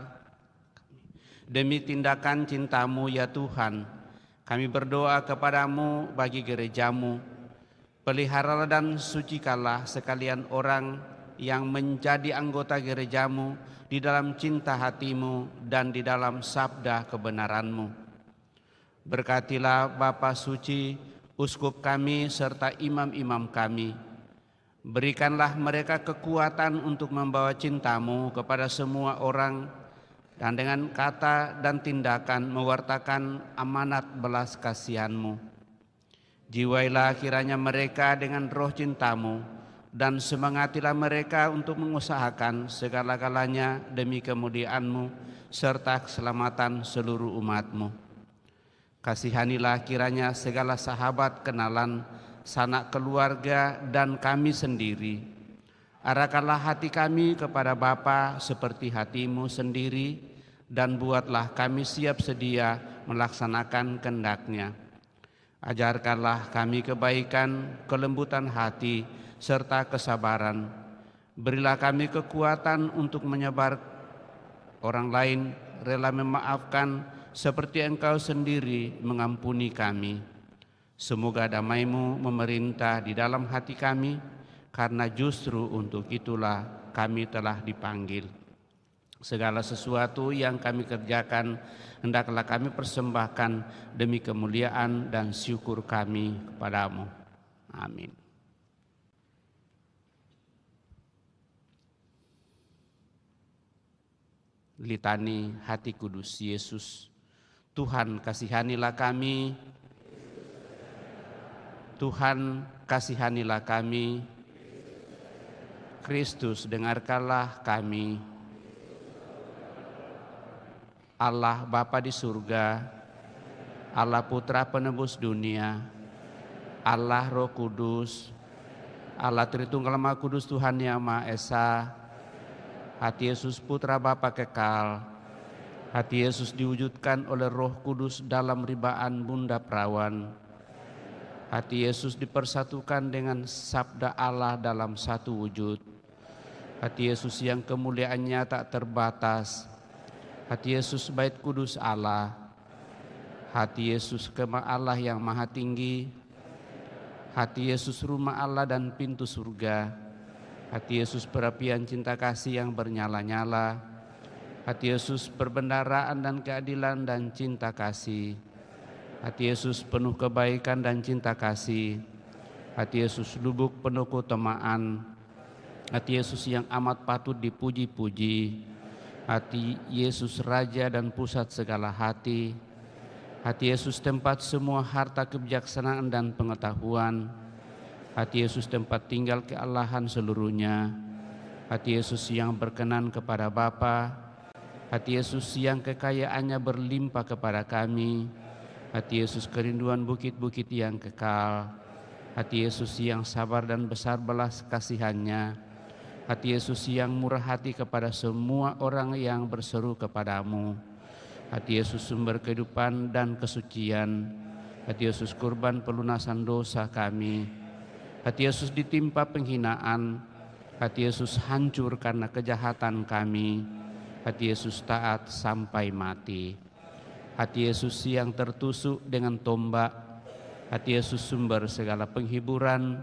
demi tindakan cinta-Mu ya Tuhan, kami berdoa kepadamu bagi gerejamu. Peliharalah dan sucikanlah sekalian orang yang menjadi anggota gerejamu di dalam cinta hati-Mu dan di dalam sabda kebenaran-Mu. Berkatilah Bapa Suci, uskup kami serta imam-imam kami. Berikanlah mereka kekuatan untuk membawa cinta-Mu kepada semua orang dan dengan kata dan tindakan mewartakan amanat belas kasihan-Mu. Jiwailah kiranya mereka dengan roh cinta-Mu, dan semangatilah mereka untuk mengusahakan segala-galanya demi kemuliaan-Mu serta keselamatan seluruh umat-Mu. Kasihanilah kiranya segala sahabat, kenalan, sanak keluarga, dan kami sendiri. Arahkanlah hati kami kepada Bapa seperti hati-Mu sendiri, dan buatlah kami siap sedia melaksanakan kehendak-Nya. Ajarkanlah kami kebaikan, kelembutan hati, serta kesabaran. Berilah kami kekuatan untuk menyebar orang lain, rela memaafkan seperti Engkau sendiri mengampuni kami. Semoga damai-Mu memerintah di dalam hati kami, karena justru untuk itulah kami telah dipanggil. Segala sesuatu yang kami kerjakan hendaklah kami persembahkan demi kemuliaan dan syukur kami kepadamu. Amin. Litani Hati Kudus Yesus. Tuhan, kasihanilah kami. Tuhan, kasihanilah kami. Kristus, dengarkanlah kami. Allah Bapa di surga, Allah Putra penebus dunia, Allah Roh Kudus, Allah Tritunggal Maha Kudus Tuhan Yang Maha Esa, hati Yesus Putra Bapa kekal, hati Yesus diwujudkan oleh Roh Kudus dalam ribaan Bunda Perawan, hati Yesus dipersatukan dengan Sabda Allah dalam satu wujud. Hati Yesus yang kemuliaannya tak terbatas, hati Yesus Bait Kudus Allah, hati Yesus Kemah Allah yang maha tinggi, hati Yesus rumah Allah dan pintu surga, hati Yesus perapian cinta kasih yang bernyala-nyala, hati Yesus perbendaraan dan keadilan dan cinta kasih, hati Yesus penuh kebaikan dan cinta kasih, hati Yesus lubuk penuh keutamaan, hati Yesus yang amat patut dipuji-puji, hati Yesus Raja dan pusat segala hati, hati Yesus tempat semua harta kebijaksanaan dan pengetahuan, hati Yesus tempat tinggal kealahan seluruhnya, hati Yesus yang berkenan kepada Bapa, hati Yesus yang kekayaannya berlimpah kepada kami, hati Yesus kerinduan bukit-bukit yang kekal, hati Yesus yang sabar dan besar belas kasihannya, hati Yesus yang murah hati kepada semua orang yang berseru kepadamu, hati Yesus sumber kehidupan dan kesucian, hati Yesus kurban pelunasan dosa kami, hati Yesus ditimpa penghinaan, hati Yesus hancur karena kejahatan kami, hati Yesus taat sampai mati, hati Yesus yang tertusuk dengan tombak, hati Yesus sumber segala penghiburan,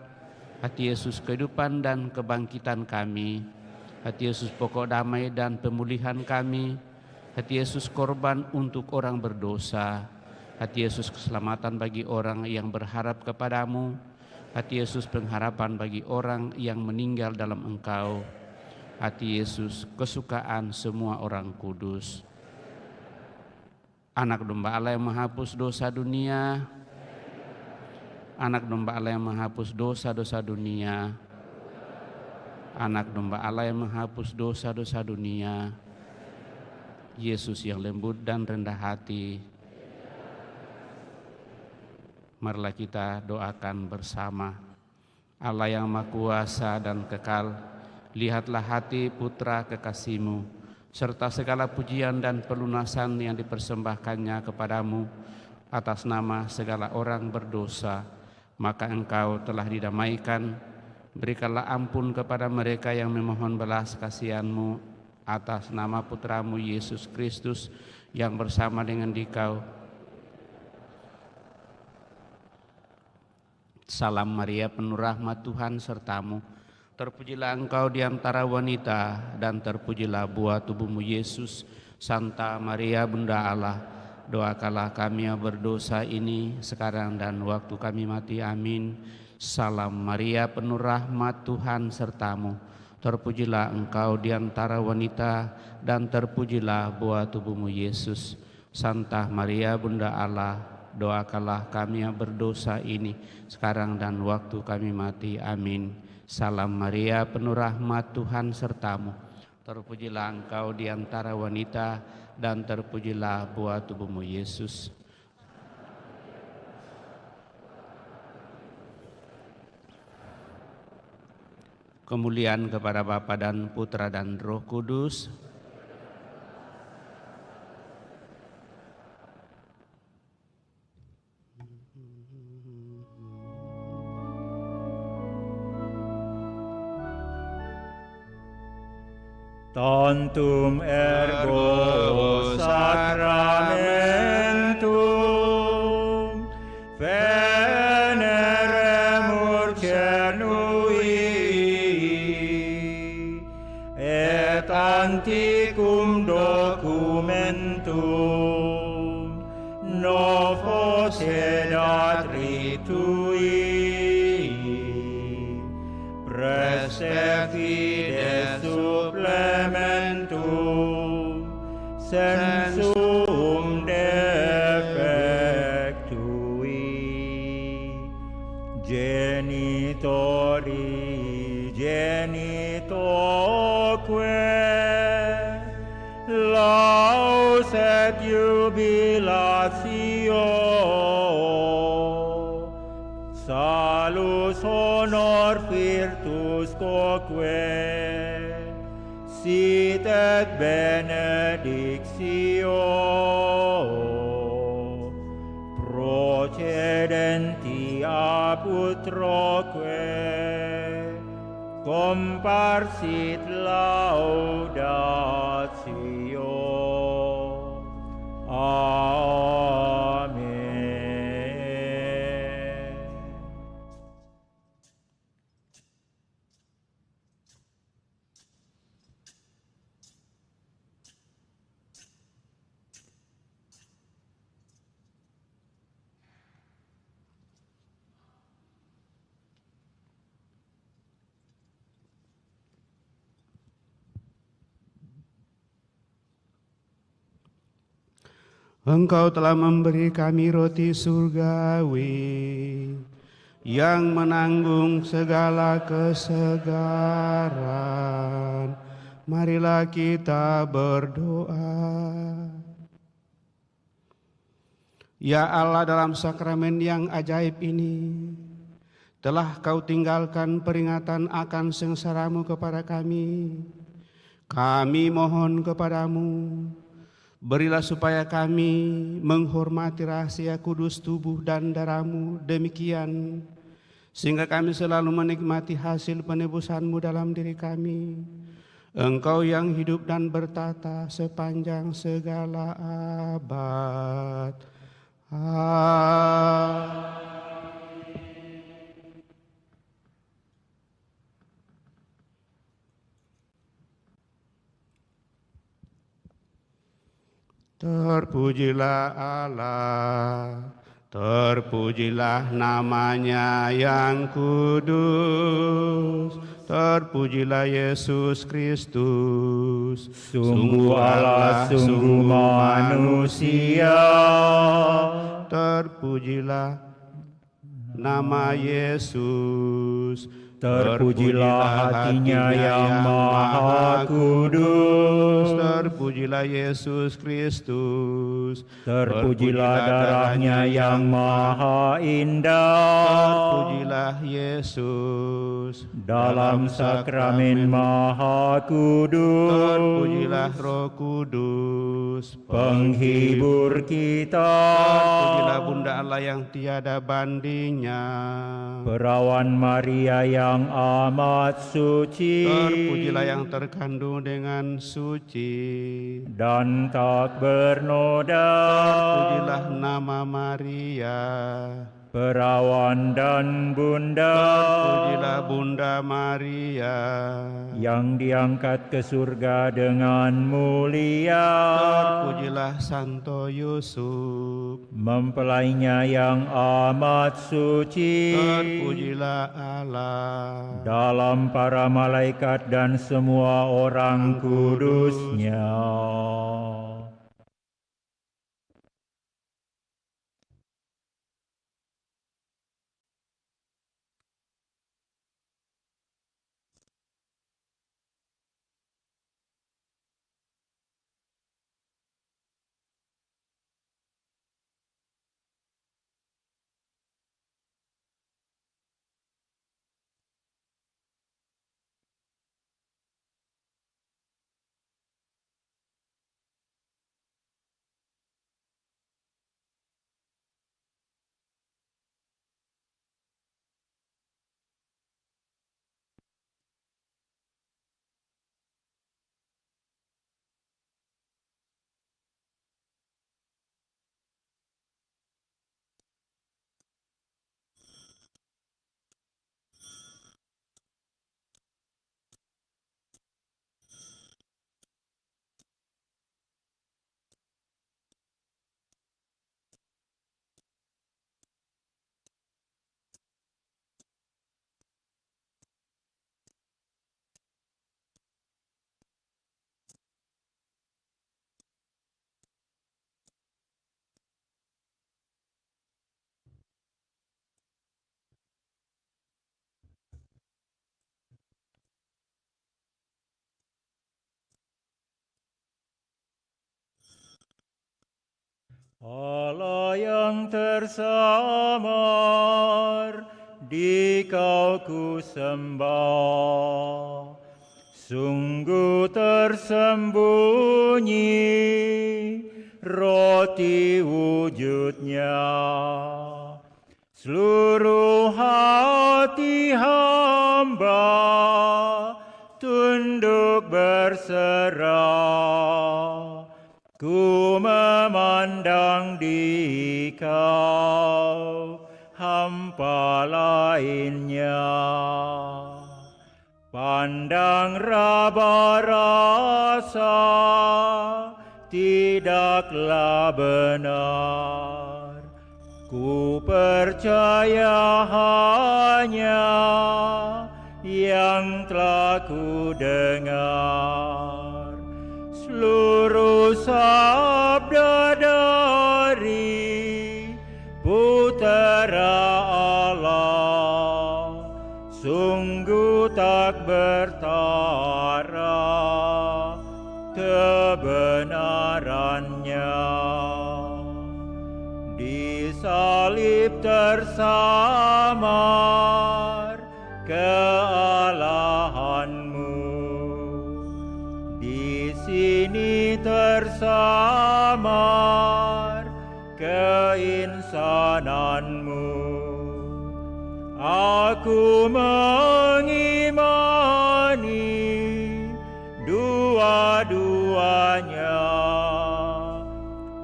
hati Yesus kehidupan dan kebangkitan kami, hati Yesus pokok damai dan pemulihan kami, hati Yesus korban untuk orang berdosa, hati Yesus keselamatan bagi orang yang berharap kepadamu, hati Yesus pengharapan bagi orang yang meninggal dalam Engkau, hati Yesus kesukaan semua orang kudus. Anak domba Allah yang menghapus dosa dunia, Anak domba Allah yang menghapus dosa-dosa dunia, Anak domba Allah yang menghapus dosa-dosa dunia, Yesus yang lembut dan rendah hati. Marilah kita doakan bersama. Allah yang Maha Kuasa dan kekal, lihatlah hati putra kekasih-Mu, serta segala pujian dan pelunasan yang dipersembahkannya kepadamu atas nama segala orang berdosa. Maka Engkau telah didamaikan. Berikanlah ampun kepada mereka yang memohon belas kasihan-Mu atas nama Putra-Mu Yesus Kristus, yang bersama dengan Dikau. Salam Maria, penuh rahmat, Tuhan sertamu. Terpujilah Engkau di antara wanita, dan terpujilah buah tubuh-Mu Yesus. Santa Maria Bunda Allah, doakanlah kami yang berdosa ini sekarang dan waktu kami mati. Amin. Salam Maria, penuh rahmat, Tuhan sertamu. Terpujilah engkau di antara wanita, dan terpujilah buah tubuhmu Yesus. Santa Maria Bunda Allah, doakanlah kami yang berdosa ini, sekarang dan waktu kami mati. Amin. Salam Maria, penuh rahmat, Tuhan sertamu. Terpujilah engkau di antara wanita, dan terpujilah buah tubuhmu Yesus. Kemuliaan kepada Bapa dan Putra dan Roh Kudus. Tantum ergo sacramentum veneremur cernui et antiquum documentum novo sedat ritui Praesefides supplementum sensum defectui genitori genitoque laus et jubilatio salus honor virtus quoque sit et benedictio procedenti ab utroque comparsit laudatio. Amen. Engkau telah memberi kami roti surgawi yang menanggung segala kesegaran. Marilah kita berdoa. Ya Allah, dalam sakramen yang ajaib ini telah Kau tinggalkan peringatan akan sengsaramu kepada kami. Kami mohon kepadamu, berilah supaya kami menghormati rahasia kudus tubuh dan darah-Mu demikian, sehingga kami selalu menikmati hasil penebusan-Mu dalam diri kami. Engkau yang hidup dan bertata sepanjang segala abad. Amin. Terpujilah Allah, terpujilah namanya yang kudus, terpujilah Yesus Kristus. Sungguh Allah, sungguh manusia. Terpujilah nama Yesus, terpujilah hatinya yang maha kudus. Terpujilah Yesus Kristus. Terpujilah darahnya yang maha indah. Terpujilah Yesus dalam sakramen maha kudus. Terpujilah Roh Kudus, penghibur kita. Terpujilah Bunda Allah yang tiada bandingnya. Perawan Maria yang amat suci. Terpujilah yang terkandung dengan suci dan tak bernoda. Terpujilah nama Maria. Perawan dan Bunda, Terpujilah Bunda Maria, yang diangkat ke surga dengan mulia. terpujilah Santo Yusuf, Mempelainya yang amat suci. terpujilah Allah, Dalam para malaikat dan semua orang kudusnya. Allah yang tersamar, di Kau ku sembah. Sungguh tersembunyi roti wujudnya. Seluruh hati hamba tunduk berserah. Ku memandang di Kau, hampa lainnya. Pandang raba rasa tidaklah benar. Ku percaya hanya yang telah ku dengar. Seluruh sabda dari Putera Allah sungguh tak bertara kebenarannya. Di salib tersamar kealahanmu, di sini tersamar keinsananmu. Aku mengimani dua-duanya,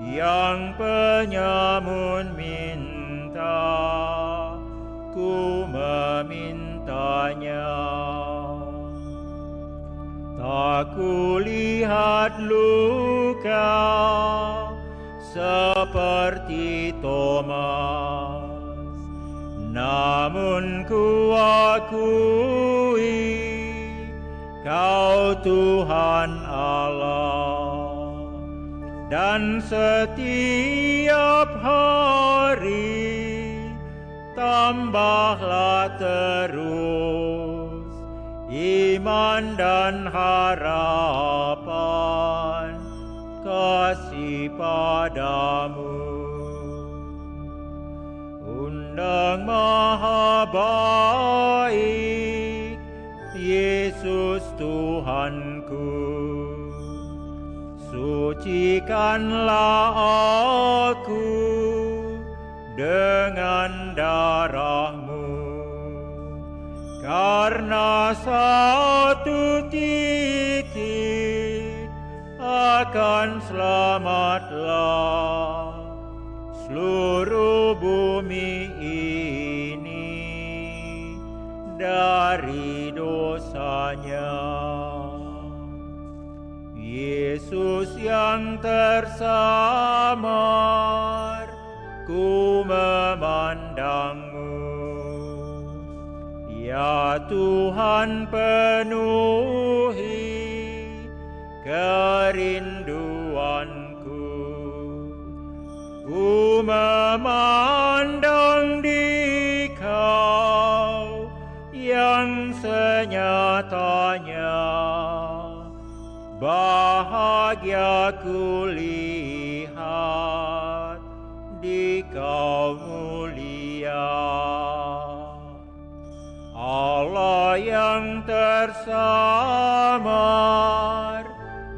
yang penyamun minta, ku memintanya. Tak kulihat luka seperti Thomas, namun ku akui Kau Tuhan Allah. Dan setiap hari tambahlah terus iman dan harapan kasih padamu. Undang Maha Baik Yesus Tuhanku, sucikanlah aku dengan darah-Mu, karena satu titik akan selamatlah seluruh bumi ini. dari dosanya. Yesus yang tersamar, ku memandangmu. Ya Tuhan, penuhi kerinduanku. Ku memandang di Kau yang senyatanya bahagia ku lihat di Kau mulia. Allah yang tersamar,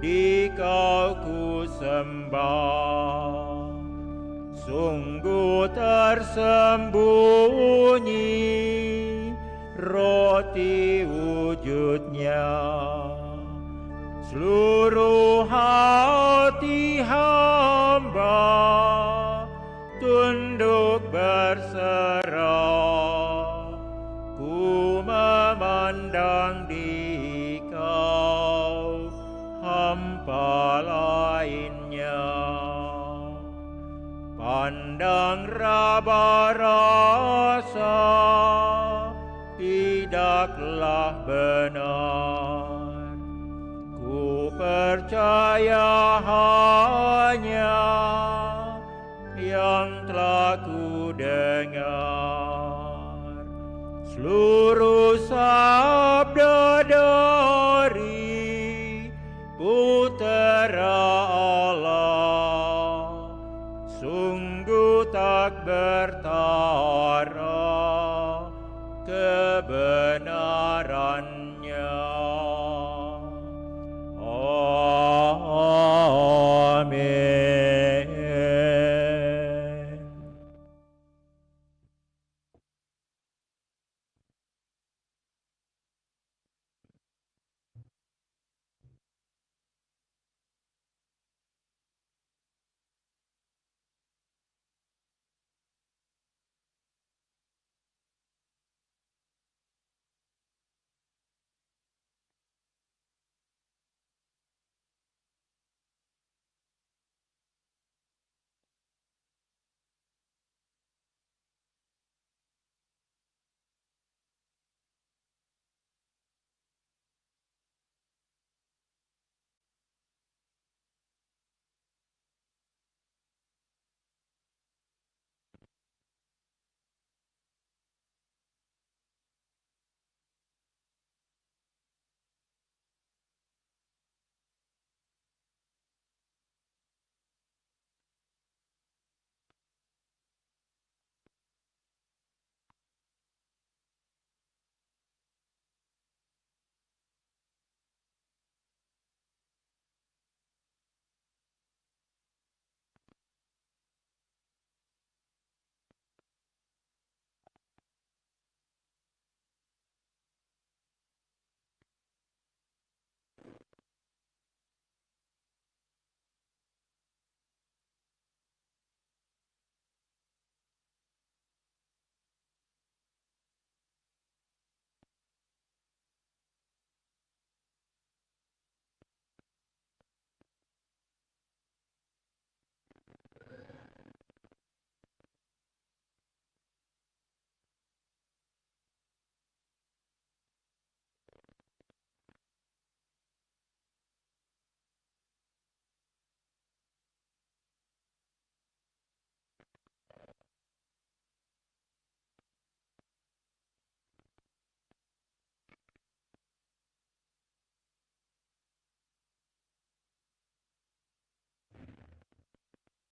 di Kau ku sembah. Sungguh tersembunyi roti wujudnya. Seluruh hati hamba tunduk berserah. Ku memandang di Kau, hampa lainnya. Pandang raba rasa tidaklah benar. Ku percaya hanya yang telah ku dengar. Seluruh sabda dari Putera Allah sungguh tak bertara kebenaran